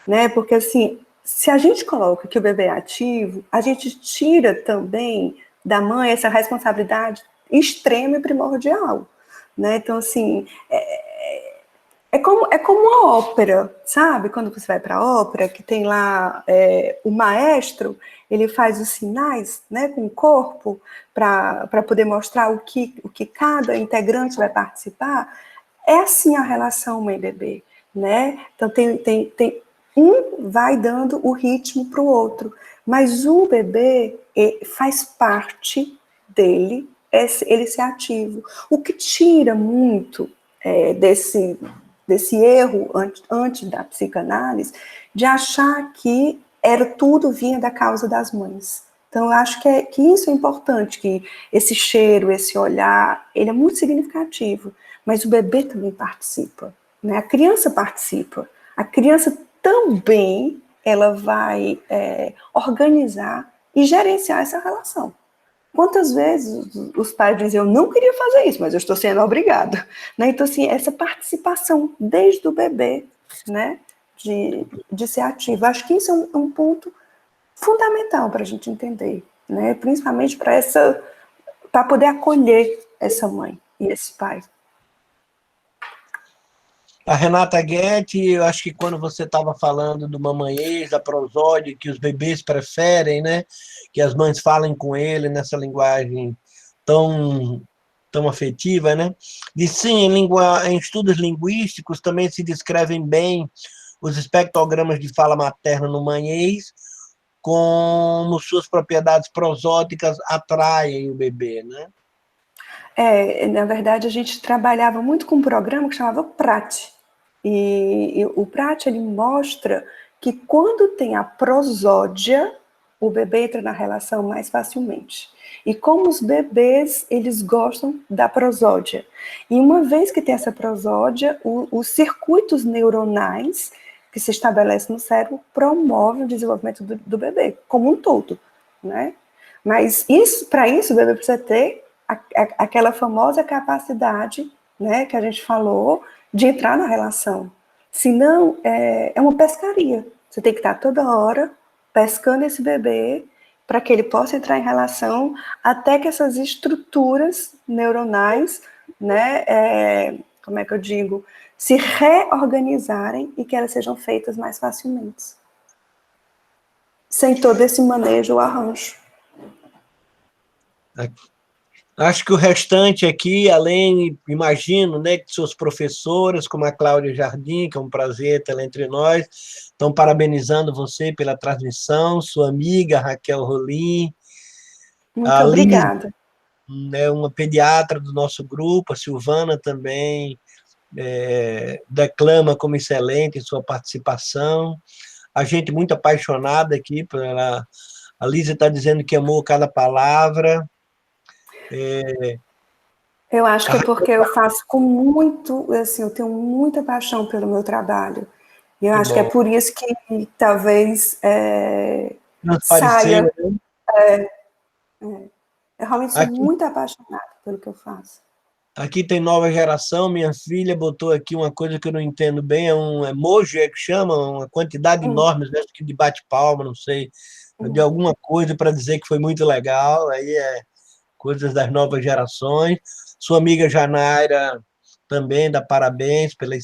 né? Porque, assim, se a gente coloca que o bebê é ativo, a gente tira também da mãe essa responsabilidade extrema e primordial, né? Então, assim, é como uma ópera, sabe? Quando você vai para a ópera, que tem lá o maestro, ele faz os sinais, né, com o corpo, para poder mostrar o que cada integrante vai participar. É assim a relação mãe-bebê, né? Então, um vai dando o ritmo para o outro, mas o bebê faz parte dele, ele ser ativo. O que tira muito desse erro antes da psicanálise, de achar que tudo vinha da causa das mães. Então, eu acho que isso é importante, que esse cheiro, esse olhar, ele é muito significativo, mas o bebê também participa, né? A criança participa. A criança também, ela vai organizar e gerenciar essa relação. Quantas vezes os pais dizem, eu não queria fazer isso, mas eu estou sendo obrigada. Né? Então, assim, essa participação desde o bebê, né, de ser ativo, acho que isso é um ponto fundamental para a gente entender, né? Principalmente para poder acolher essa mãe e esse pai. A Renata Guetti, eu acho que quando você estava falando do mamanhês, da prosódia, que os bebês preferem, né, que as mães falem com ele nessa linguagem tão, tão afetiva, né? E sim, em estudos linguísticos também se descrevem bem os espectrogramas de fala materna no manhês, como suas propriedades prosóticas atraem o bebê, né? Na verdade, a gente trabalhava muito com um programa que chamava PRAT. E o PRAT, ele mostra que quando tem a prosódia, o bebê entra na relação mais facilmente. E como os bebês, eles gostam da prosódia. E uma vez que tem essa prosódia, os circuitos neuronais que se estabelecem no cérebro promovem o desenvolvimento do bebê, como um todo, né? Mas para isso, o bebê precisa ter aquela famosa capacidade, né, que a gente falou, de entrar na relação. Senão, é uma pescaria. Você tem que estar toda hora pescando esse bebê para que ele possa entrar em relação, até que essas estruturas neuronais, né, como é que eu digo, se reorganizarem e que elas sejam feitas mais facilmente. Sem todo esse manejo ou arranjo. Acho que o restante aqui, além, imagino, né, que suas professoras, como a Cláudia Jardim, que é um prazer tê-la entre nós, estão parabenizando você pela transmissão, sua amiga Raquel Rolim, Muito a Liz, obrigada. né, uma pediatra do nosso grupo, a Silvana também declama como excelente sua participação, a gente muito apaixonada aqui, a Liz está dizendo que amou cada palavra. Eu acho que é porque eu faço com muito, assim, eu tenho muita paixão pelo meu trabalho. E eu Que acho que é bom. por isso que talvez Transpareceu, saia. né? Eu realmente sou Aqui, muito apaixonada pelo que eu faço. aqui tem nova geração, minha filha botou aqui uma coisa que eu não entendo bem, é um emoji, que chama, uma quantidade enorme, acho que de bate-palma, não sei, de alguma coisa para dizer que foi muito legal, aí coisas das novas gerações. Sua amiga Janaira também dá parabéns pela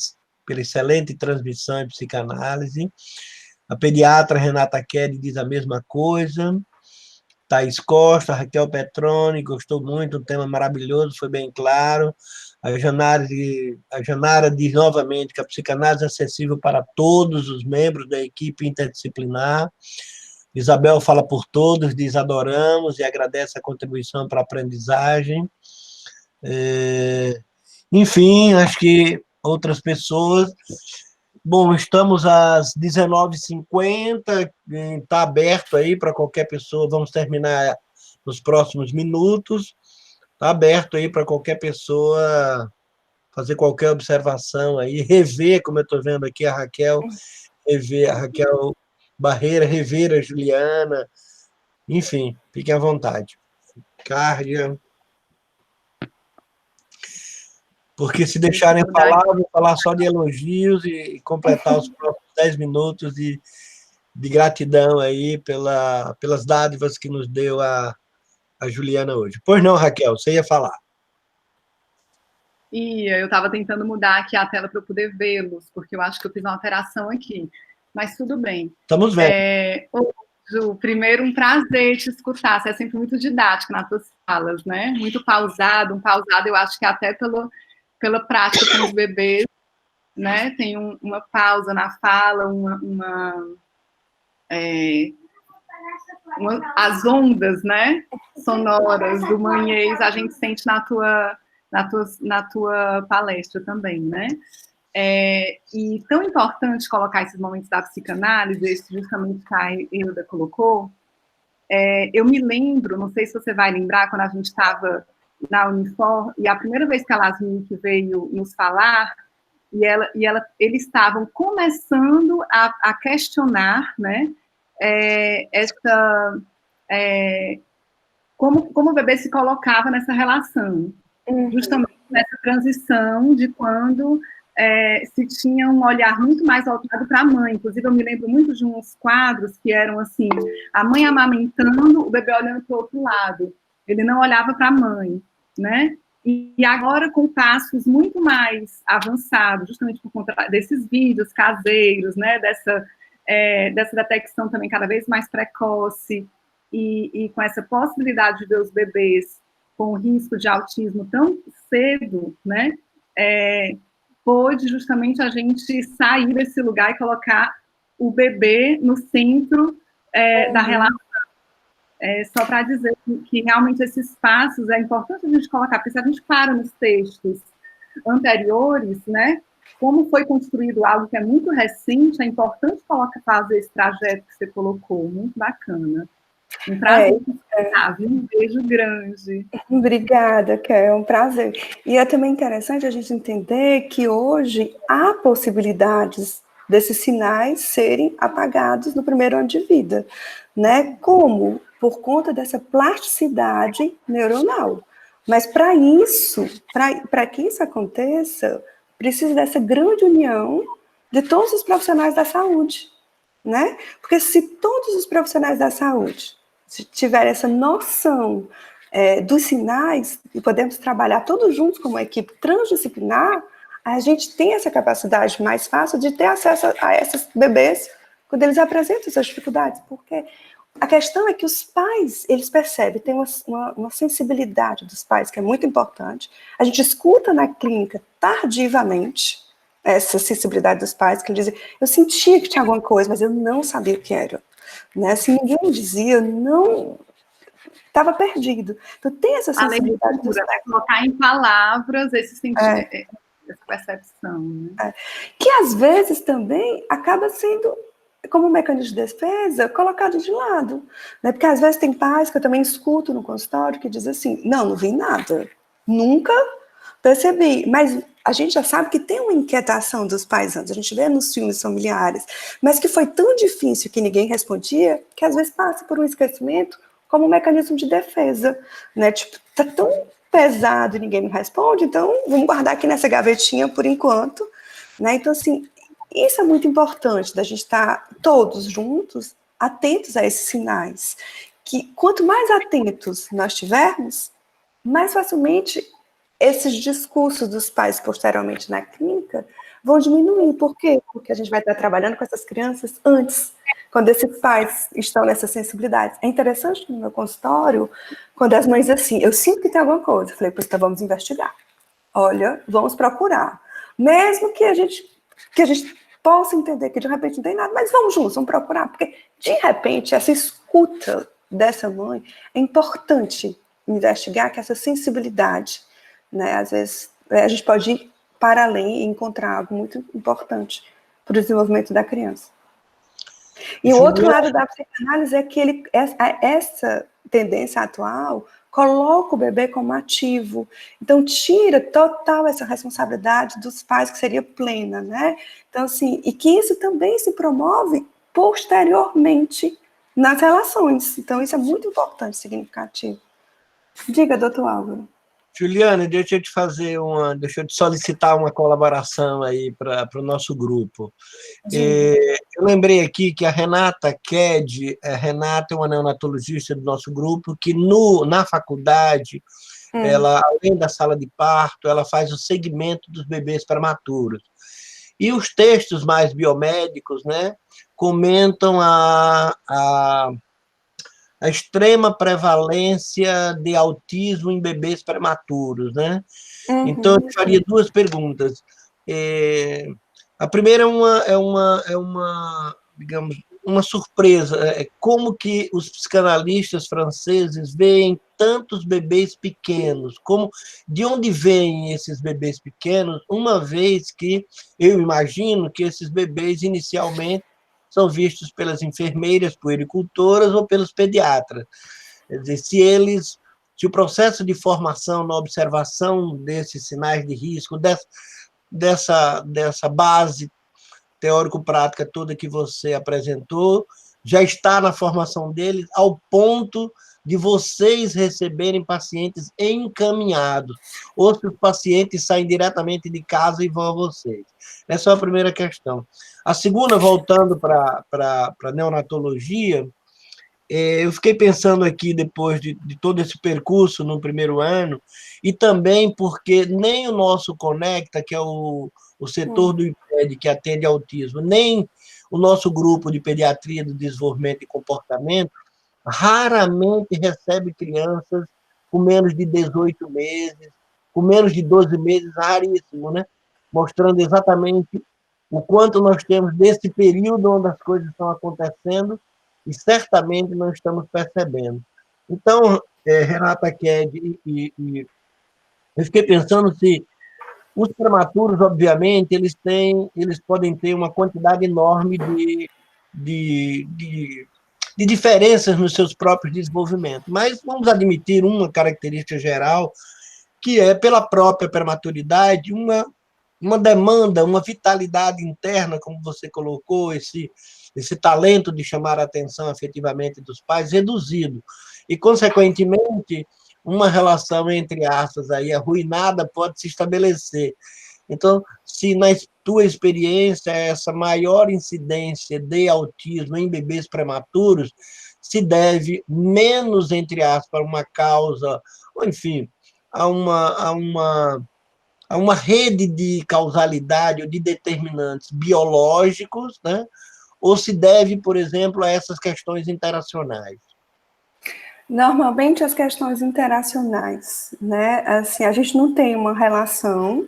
excelente transmissão em psicanálise. A pediatra Renata Kelly diz a mesma coisa. Thaís Costa, Raquel Petroni, gostou muito, um tema maravilhoso, foi bem claro. A Janara diz novamente que a psicanálise é acessível para todos os membros da equipe interdisciplinar. Isabel fala por todos, diz adoramos e agradece a contribuição para a aprendizagem. Enfim, acho que outras pessoas... Bom, estamos às 19h50, está aberto aí para qualquer pessoa, vamos terminar nos próximos minutos, está aberto aí para qualquer pessoa fazer qualquer observação aí, rever, como eu estou vendo aqui a Raquel Barreira, rever a Juliana, enfim, fiquem à vontade. Cárdia. Porque se deixarem falar, eu vou falar só de elogios e completar os próximos 10 minutos de gratidão aí pelas dádivas que nos deu a Juliana hoje. Pois não, Raquel, você ia falar. Eu estava tentando mudar aqui a tela para eu poder vê-los, porque eu acho que eu fiz uma alteração aqui. Mas tudo bem. Estamos vendo. Ju, primeiro, um prazer te escutar. Você é sempre muito didático nas suas falas, né? Muito pausado, eu acho que até pela prática com os bebês, né? Tem uma pausa na fala, as ondas, né? Sonoras do manhês, a gente sente na tua palestra também, né? E tão importante colocar esses momentos da psicanálise, esse justamente que a Hilda colocou. Eu me lembro, não sei se você vai lembrar, quando a gente estava na Unifor, e a primeira vez que a Lasmik veio nos falar, eles estavam começando a questionar, né, como o bebê se colocava nessa relação, justamente nessa transição de quando se tinha um olhar muito mais voltado para a mãe. Inclusive, eu me lembro muito de uns quadros que eram assim, a mãe amamentando, o bebê olhando para o outro lado. Ele não olhava para a mãe, né? E agora, com passos muito mais avançados, justamente por conta desses vídeos caseiros, né? Dessa detecção também cada vez mais precoce, e com essa possibilidade de ver os bebês com risco de autismo tão cedo, né? Pôde justamente a gente sair desse lugar e colocar o bebê no centro da relação. Só para dizer que realmente esses passos é importante a gente colocar, porque se a gente para nos textos anteriores, né, como foi construído algo que é muito recente, é importante fazer esse trajeto que você colocou, muito bacana. Um prazer, um beijo grande. Obrigada, Kel, é um prazer. E é também interessante a gente entender que hoje há possibilidades desses sinais serem apagados no primeiro ano de vida, né? Como? Por conta dessa plasticidade neuronal. Mas para isso, para que isso aconteça, precisa dessa grande união de todos os profissionais da saúde, né? Porque se todos os profissionais da saúde tiverem essa noção dos sinais e podemos trabalhar todos juntos como uma equipe transdisciplinar, a gente tem essa capacidade mais fácil de ter acesso a esses bebês quando eles apresentam essas dificuldades, porque a questão é que os pais, eles percebem, tem uma sensibilidade dos pais que é muito importante. A gente escuta na clínica tardivamente essa sensibilidade dos pais, que dizem, eu sentia que tinha alguma coisa, mas eu não sabia o que era. Né? Se ninguém me dizia, eu não... Estava perdido. Então tem essa sensibilidade dos pais. Colocar em palavras esse sentido, essa percepção. Né? Que às vezes também acaba sendo, como um mecanismo de defesa, colocado de lado. Né? Porque às vezes tem pais que eu também escuto no consultório que dizem assim, não vi nada, nunca percebi, mas a gente já sabe que tem uma inquietação dos pais antes, a gente vê nos filmes familiares, mas que foi tão difícil que ninguém respondia, que às vezes passa por um esquecimento como um mecanismo de defesa, né? Tipo, tá tão pesado e ninguém me responde, então vamos guardar aqui nessa gavetinha por enquanto, né? Então, assim, isso é muito importante, da gente estar todos juntos, atentos a esses sinais, que quanto mais atentos nós tivermos, mais facilmente esses discursos dos pais posteriormente na clínica vão diminuir. Por quê? Porque a gente vai estar trabalhando com essas crianças antes, quando esses pais estão nessa sensibilidade. É interessante no meu consultório, quando as mães assim, eu sinto que tem alguma coisa. Eu falei, pois então vamos investigar. Olha, vamos procurar. Mesmo que a gente possa entender que de repente não tem nada, mas vamos juntos, vamos procurar, porque de repente essa escuta dessa mãe é importante investigar, que essa sensibilidade, né, às vezes a gente pode ir para além e encontrar algo muito importante para o desenvolvimento da criança. E o outro lado da psicanálise é que essa tendência atual coloca o bebê como ativo, então tira total essa responsabilidade dos pais, que seria plena, né? Então, assim, e que isso também se promove posteriormente nas relações. Então, isso é muito importante, significativo. Diga, doutor Álvaro. Juliana, deixa eu te solicitar uma colaboração aí para o nosso grupo. Eu lembrei aqui que a Renata Ked, Renata é uma neonatologista do nosso grupo, que na faculdade, ela, além da sala de parto, ela faz o segmento dos bebês prematuros. E os textos mais biomédicos, né, comentam a extrema prevalência de autismo em bebês prematuros, né? Então, eu faria duas perguntas. A primeira digamos, uma surpresa. Como que os psicanalistas franceses veem tantos bebês pequenos? De onde vêm esses bebês pequenos, uma vez que eu imagino que esses bebês, inicialmente, são vistos pelas enfermeiras, puericultoras ou pelos pediatras. Quer dizer, se o processo de formação na observação desses sinais de risco, dessa base teórico-prática toda que você apresentou, já está na formação deles, ao ponto de vocês receberem pacientes encaminhados, ou se os pacientes saem diretamente de casa e vão a vocês. Essa é a primeira questão. A segunda, voltando para a neonatologia, eu fiquei pensando aqui, depois de todo esse percurso no primeiro ano, e também porque nem o nosso Conecta, que é o setor do IPED, que atende autismo, nem o nosso grupo de pediatria do desenvolvimento e comportamento, raramente recebe crianças com menos de 18 meses, com menos de 12 meses, raríssimo, né? Mostrando exatamente o quanto nós temos desse período onde as coisas estão acontecendo e certamente não estamos percebendo. Então, Renata Ked, eu fiquei pensando se os prematuros, obviamente, eles podem ter uma quantidade enorme de diferenças nos seus próprios desenvolvimentos, mas vamos admitir uma característica geral, que é, pela própria prematuridade, uma demanda, uma vitalidade interna, como você colocou, esse talento de chamar a atenção efetivamente dos pais reduzido. E, consequentemente, uma relação, entre aspas, aí, arruinada pode se estabelecer. Então, se na tua experiência essa maior incidência de autismo em bebês prematuros se deve menos, entre aspas, a uma causa, ou enfim, a uma rede de causalidade ou de determinantes biológicos, né? Ou se deve, por exemplo, a essas questões interacionais? Normalmente as questões interacionais, né? Assim, a gente não tem uma relação,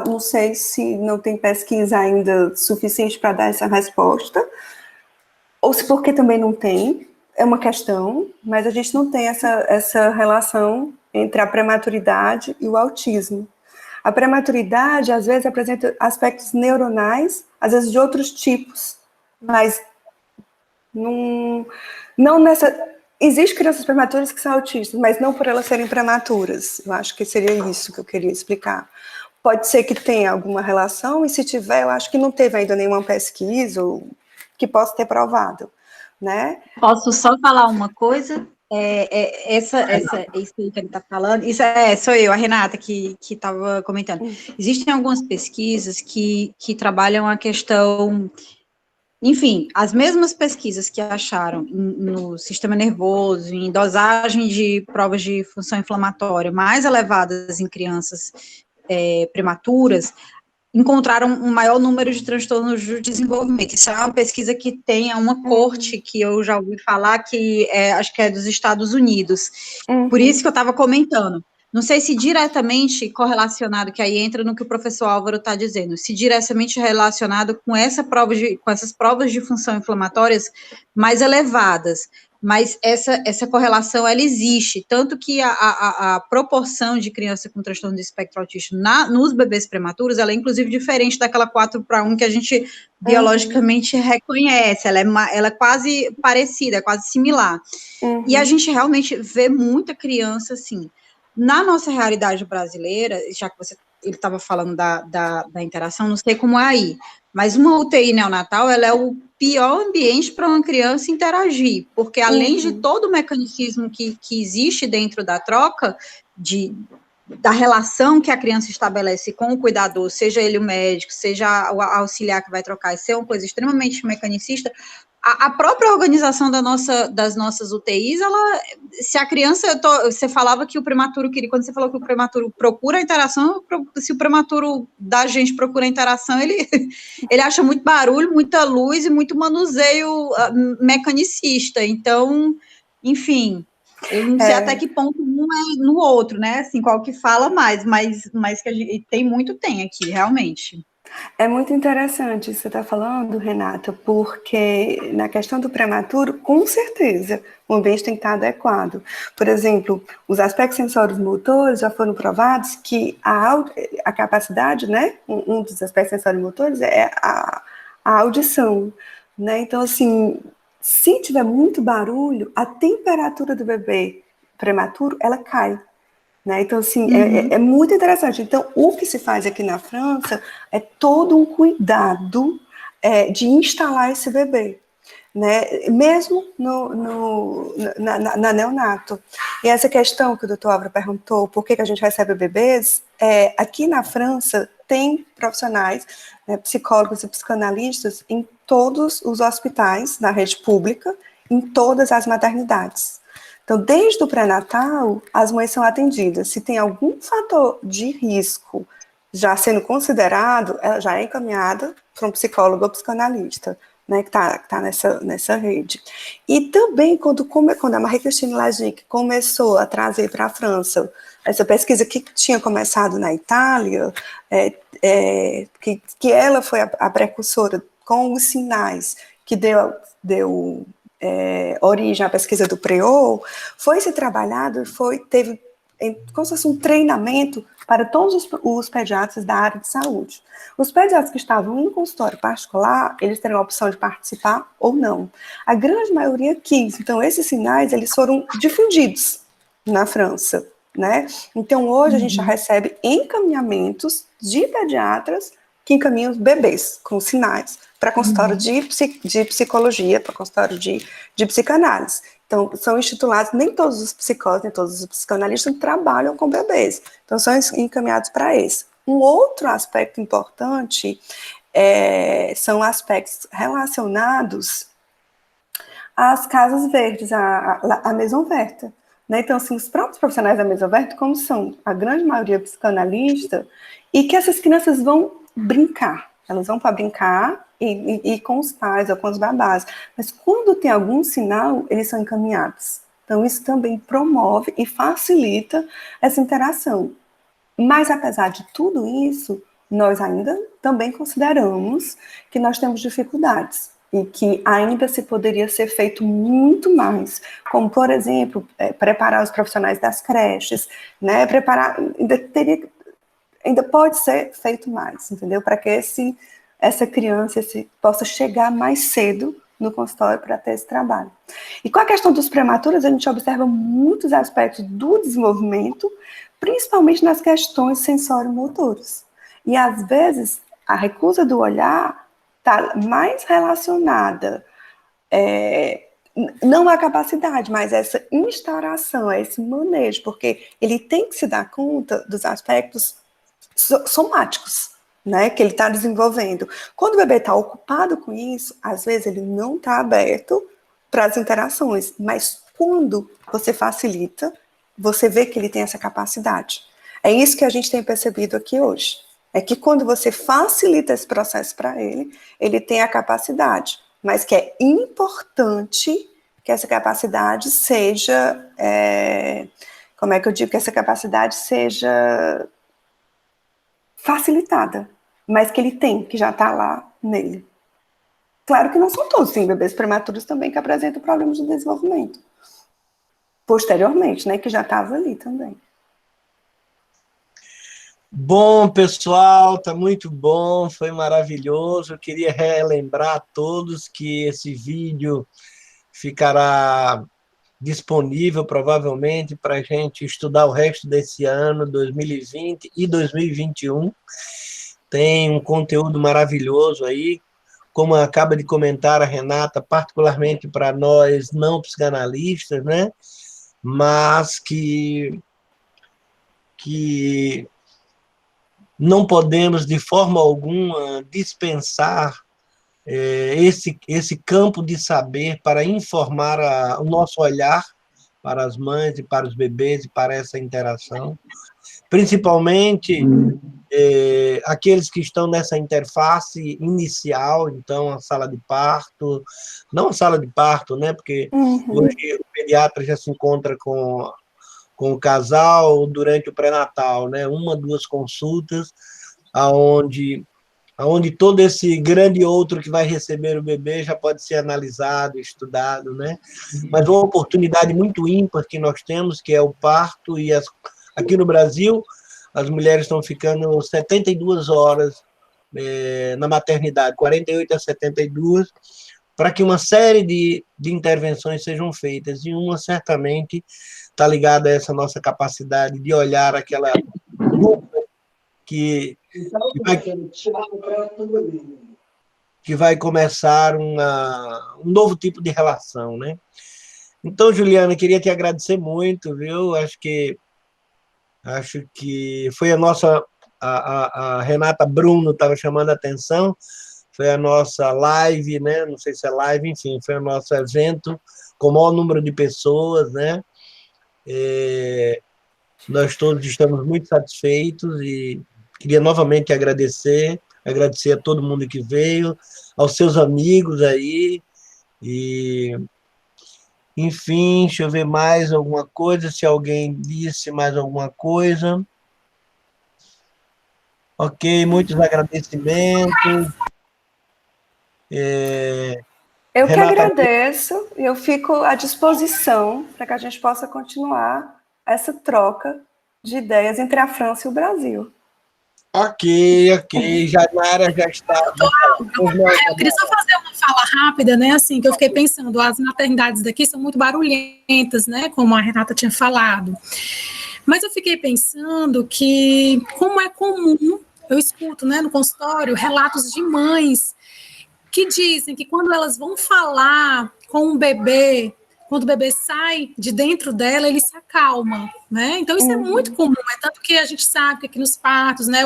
não sei se não tem pesquisa ainda suficiente para dar essa resposta, ou se porque também não tem, é uma questão, mas a gente não tem essa relação entre a prematuridade e o autismo. A prematuridade, às vezes, apresenta aspectos neuronais, às vezes de outros tipos, mas não nessa... Existem crianças prematuras que são autistas, mas não por elas serem prematuras. Eu acho que seria isso que eu queria explicar. Pode ser que tenha alguma relação, e se tiver, eu acho que não teve ainda nenhuma pesquisa que possa ter provado, né? Posso só falar uma coisa? Isso que ele está falando, sou eu, a Renata, que estava comentando. Existem algumas pesquisas que trabalham a questão... Enfim, as mesmas pesquisas que acharam no sistema nervoso, em dosagem de provas de função inflamatória mais elevadas em crianças prematuras, encontraram um maior número de transtornos do desenvolvimento. Isso é uma pesquisa que tem uma corte que eu já ouvi falar, que acho que é dos Estados Unidos. Por isso que eu estava comentando. não sei se diretamente correlacionado, que aí entra no que o professor Álvaro está dizendo, se diretamente relacionado com com essas provas de função inflamatórias mais elevadas, mas essa correlação, ela existe, tanto que a proporção de criança com transtorno do espectro autista nos bebês prematuros, ela é inclusive diferente daquela 4:1 que a gente biologicamente reconhece, ela é quase parecida, é quase similar, e a gente realmente vê muita criança, assim. Na nossa realidade brasileira, já que ele estava falando da interação, não sei como é aí, mas uma UTI neonatal, ela é o pior ambiente para uma criança interagir, porque além de todo o mecanismo que existe dentro da troca, da relação que a criança estabelece com o cuidador, seja ele o médico, seja o auxiliar que vai trocar, isso é uma coisa extremamente mecanicista. A própria organização das nossas UTIs, se a criança, você falava que o prematuro queria, quando você falou que o prematuro procura a interação, se o prematuro da gente procura a interação, ele acha muito barulho, muita luz e muito manuseio mecanicista. Então, enfim, eu não sei até que ponto um é no outro, né? Assim, qual que fala mais, mas que a gente tem aqui, realmente. É muito interessante isso que você está falando, Renata, porque na questão do prematuro, com certeza, o ambiente tem que estar adequado. Por exemplo, os aspectos sensórios motores já foram provados que a capacidade, né, um dos aspectos sensórios motores é a audição, né? Então, assim, se tiver muito barulho, a temperatura do bebê prematuro, ela cai. Né? Então, assim, é muito interessante. Então, o que se faz aqui na França é todo um cuidado de instalar esse bebê, né? Mesmo na neonato. E essa questão que o doutor Álvaro perguntou, por que a gente recebe bebês, aqui na França tem profissionais, né, psicólogos e psicanalistas em todos os hospitais, na rede pública, em todas as maternidades. Então, desde o pré-natal, as mães são atendidas. Se tem algum fator de risco já sendo considerado, ela já é encaminhada para um psicólogo ou psicanalista, né, que tá nessa rede. E também, quando a Marie-Christine Lagic começou a trazer para a França essa pesquisa que tinha começado na Itália, que ela foi a precursora com os sinais que deu origem à pesquisa do PREO, foi se trabalhado, teve como se fosse um treinamento para todos os pediatras da área de saúde. Os pediatras que estavam em consultório particular, eles teriam a opção de participar ou não. A grande maioria quis. Então, esses sinais, eles foram difundidos na França, né? Então, hoje a gente já recebe encaminhamentos de pediatras que encaminham bebês com sinais para consultório de psicologia, para consultório de psicanálise. Então, são institulados, nem todos os psicólogos, nem todos os psicanalistas trabalham com bebês. Então, são encaminhados para esse. Um outro aspecto importante são aspectos relacionados às casas verdes, à Maison Verte. Né? Então, assim, os próprios profissionais da Maison Verte, como são a grande maioria psicanalista, e que essas crianças vão brincar. Elas vão para brincar e com os pais ou com os babás. Mas quando tem algum sinal, eles são encaminhados. Então, isso também promove e facilita essa interação. Mas, apesar de tudo isso, nós ainda também consideramos que nós temos dificuldades e que ainda se poderia ser feito muito mais, como, por exemplo, preparar os profissionais das creches, né, ainda pode ser feito mais, entendeu? Para que essa criança possa chegar mais cedo no consultório para ter esse trabalho. E com a questão dos prematuros, a gente observa muitos aspectos do desenvolvimento, principalmente nas questões sensório-motoras. E, às vezes, a recusa do olhar está mais relacionada, não à capacidade, mas essa instauração, esse manejo, porque ele tem que se dar conta dos aspectos somáticos, né, que ele está desenvolvendo. Quando o bebê está ocupado com isso, às vezes ele não está aberto para as interações, mas quando você facilita, você vê que ele tem essa capacidade. É isso que a gente tem percebido aqui hoje. É que quando você facilita esse processo para ele tem a capacidade, mas que é importante que essa capacidade seja, como é que eu digo, que essa capacidade seja facilitada, mas que ele tem, que já está lá nele. Claro que não são todos, sim, bebês prematuros também que apresentam problemas de desenvolvimento. Posteriormente, né, que já estava ali também. Bom, pessoal, tá muito bom, foi maravilhoso. Eu queria relembrar a todos que esse vídeo ficará disponível, provavelmente, para a gente estudar o resto desse ano, 2020 e 2021. Tem um conteúdo maravilhoso aí, como acaba de comentar a Renata, particularmente para nós não psicanalistas, né? Mas que não podemos, de forma alguma, dispensar esse campo de saber para informar o nosso olhar para as mães e para os bebês e para essa interação. Principalmente aqueles que estão nessa interface inicial, então a sala de parto, não a sala de parto, né? Porque hoje o pediatra já se encontra com o casal durante o pré-natal, né? 1, 2 consultas, aonde todo esse grande outro que vai receber o bebê já pode ser analisado, estudado, né? Mas uma oportunidade muito ímpar que nós temos, que é o parto, e aqui no Brasil, as mulheres estão ficando 72 horas na maternidade, 48 a 72, para que uma série de intervenções sejam feitas, e uma certamente está ligada a essa nossa capacidade de olhar aquela dupla que vai começar um novo tipo de relação, né? Então, Juliana, queria te agradecer muito, viu? Acho que foi a Renata Bruno estava chamando a atenção, foi a nossa live, né? Não sei se é live, enfim, foi o nosso evento com o maior número de pessoas, né? Nós todos estamos muito satisfeitos e queria novamente agradecer a todo mundo que veio, aos seus amigos aí, e, enfim, deixa eu ver mais alguma coisa, se alguém disse mais alguma coisa. Ok, muitos agradecimentos. Eu que Renata... agradeço, e eu fico à disposição para que a gente possa continuar essa troca de ideias entre a França e o Brasil. Ok. Janara já está... Eu queria só fazer uma fala rápida, né? Assim, que eu fiquei pensando, as maternidades daqui são muito barulhentas, né? Como a Renata tinha falado. Mas eu fiquei pensando que, como é comum, eu escuto, né, no consultório, relatos de mães que dizem que quando elas vão falar com um bebê, quando o bebê sai de dentro dela, ele se acalma, né? Então, isso é muito comum, é tanto que a gente sabe que aqui nos partos, né,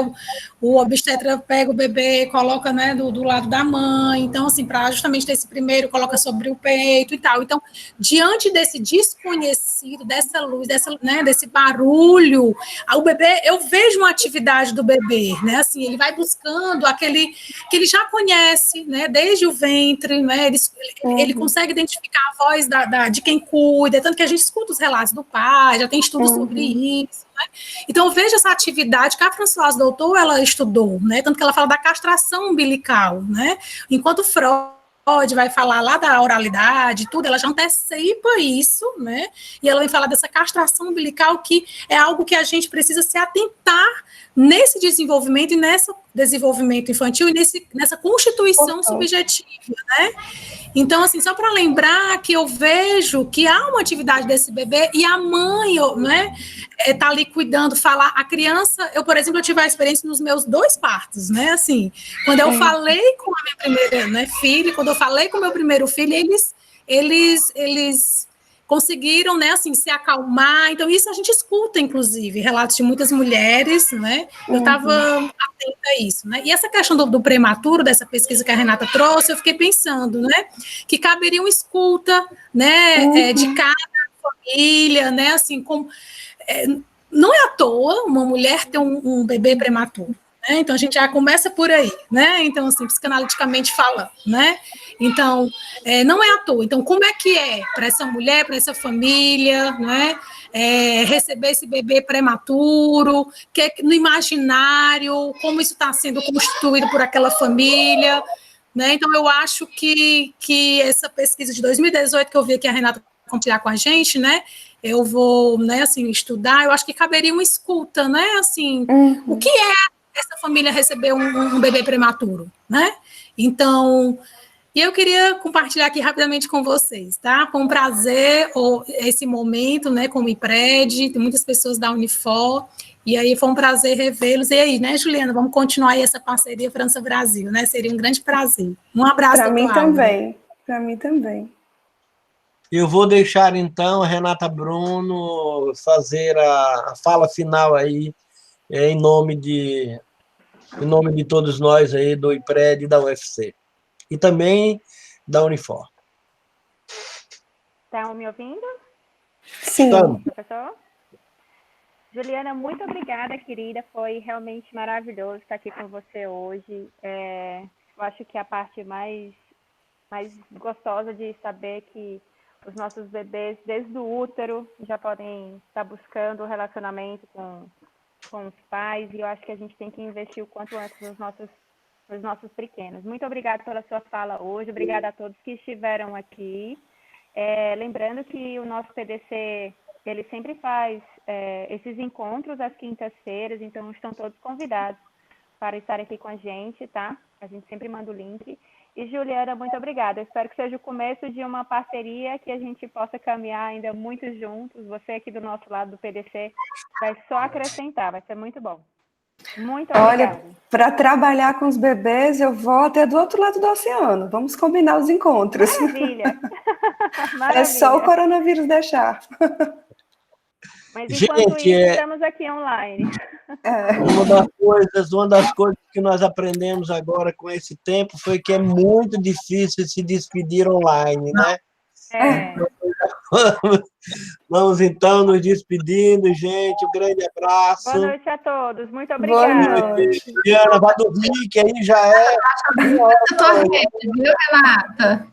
o obstetra pega o bebê, coloca, né, do lado da mãe, então, assim, para justamente ter esse primeiro, coloca sobre o peito e tal. Então, diante desse desconhecido, dessa luz, desse barulho, o bebê, eu vejo uma atividade do bebê, né, assim, ele vai buscando aquele que ele já conhece, né, desde o ventre, né, ele consegue identificar a voz de quem cuida, tanto que a gente escuta os relatos do pai, já tem estudos sobre isso, né? Então, eu vejo essa atividade que a Françoise Doutor, ela estudou, né? Tanto que ela fala da castração umbilical, né? Enquanto Freud vai falar lá da oralidade, tudo, ela já antecipa isso, né? E ela vai falar dessa castração umbilical, que é algo que a gente precisa se atentar nesse desenvolvimento e nesse desenvolvimento infantil e nessa constituição subjetiva, né? Então, assim, só para lembrar que eu vejo que há uma atividade desse bebê e a mãe, né, tá ali cuidando, falar, a criança, por exemplo, eu tive a experiência nos meus 2 partos, né, assim, quando eu falei com a minha primeira, né, filha, quando eu falei com o meu primeiro filho, eles conseguiram, né, assim, se acalmar. Então, isso a gente escuta, inclusive, relatos de muitas mulheres, né? Eu estava atenta a isso, né? E essa questão do prematuro, dessa pesquisa que a Renata trouxe, eu fiquei pensando, né, que caberia uma escuta, né, de cada família, né, assim, como... não é à toa uma mulher ter um bebê prematuro. Então, a gente já começa por aí, né? Então, assim, psicanaliticamente falando, né? Então, não é à toa. Então, como é que é para essa mulher, para essa família, né? receber esse bebê prematuro, que no imaginário, como isso está sendo construído por aquela família, né? Então, eu acho que essa pesquisa de 2018 que eu vi aqui a Renata compartilhar com a gente, né? Eu vou, né, assim, estudar, eu acho que caberia uma escuta, né? Assim, o que é essa família receber um bebê prematuro, né? Então, e eu queria compartilhar aqui rapidamente com vocês, tá? Com prazer esse momento, né, como IPRED, tem muitas pessoas da Unifor, e aí foi um prazer revê-los. E aí, né, Juliana, vamos continuar aí essa parceria França-Brasil, né? Seria um grande prazer. Um abraço, Para mim doutor Álvaro. também, para mim também. Eu vou deixar, então, a Renata Bruno fazer a fala final aí, em nome de todos nós aí do IPRED e da UFC. E também da Unifor. Estão me ouvindo? Sim. Estamos. Professor? Juliana, muito obrigada, querida. Foi realmente maravilhoso estar aqui com você hoje. Eu acho que a parte mais gostosa de saber que os nossos bebês, desde o útero, já podem estar buscando o relacionamento com os pais, e eu acho que a gente tem que investir o quanto antes nos nossos pequenos. Muito obrigada pela sua fala hoje, obrigada a todos que estiveram aqui. Lembrando que o nosso PDC, ele sempre faz esses encontros às quintas-feiras, então estão todos convidados para estar aqui com a gente, tá? A gente sempre manda o link. E, Juliana, muito obrigada. Eu espero que seja o começo de uma parceria que a gente possa caminhar ainda muito juntos. Você aqui do nosso lado do PDC vai só acrescentar, vai ser muito bom. Muito obrigada. Olha, para trabalhar com os bebês, eu vou até do outro lado do oceano. Vamos combinar os encontros. Maravilha. Maravilha. É só o coronavírus deixar. Mas enquanto Gente, isso, estamos aqui online. Uma das coisas que nós aprendemos agora com esse tempo foi que é muito difícil se despedir online, né? Vamos então nos despedindo, gente. Um grande abraço. Boa noite a todos. Muito obrigada. Boa noite. Diana, vai dormir, que aí já é. A tua rede, viu, Renata?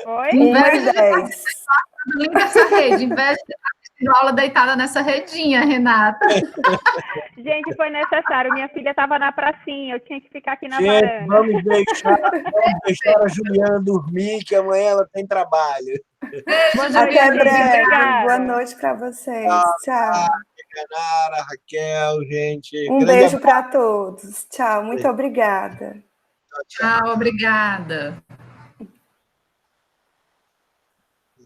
Oi? 1h10. Limpa essa rede, investe na aula deitada nessa redinha, Renata. Gente, foi necessário. Minha filha estava na pracinha, eu tinha que ficar aqui na Gente, varanda. vamos deixar a Juliana dormir, que amanhã ela tem trabalho. Boa noite, Até gente. breve. Obrigada. Boa noite para vocês. Tchau. Canara, Raquel, gente. Um Grande beijo para todos. Tchau. Muito obrigada. Tchau, obrigada.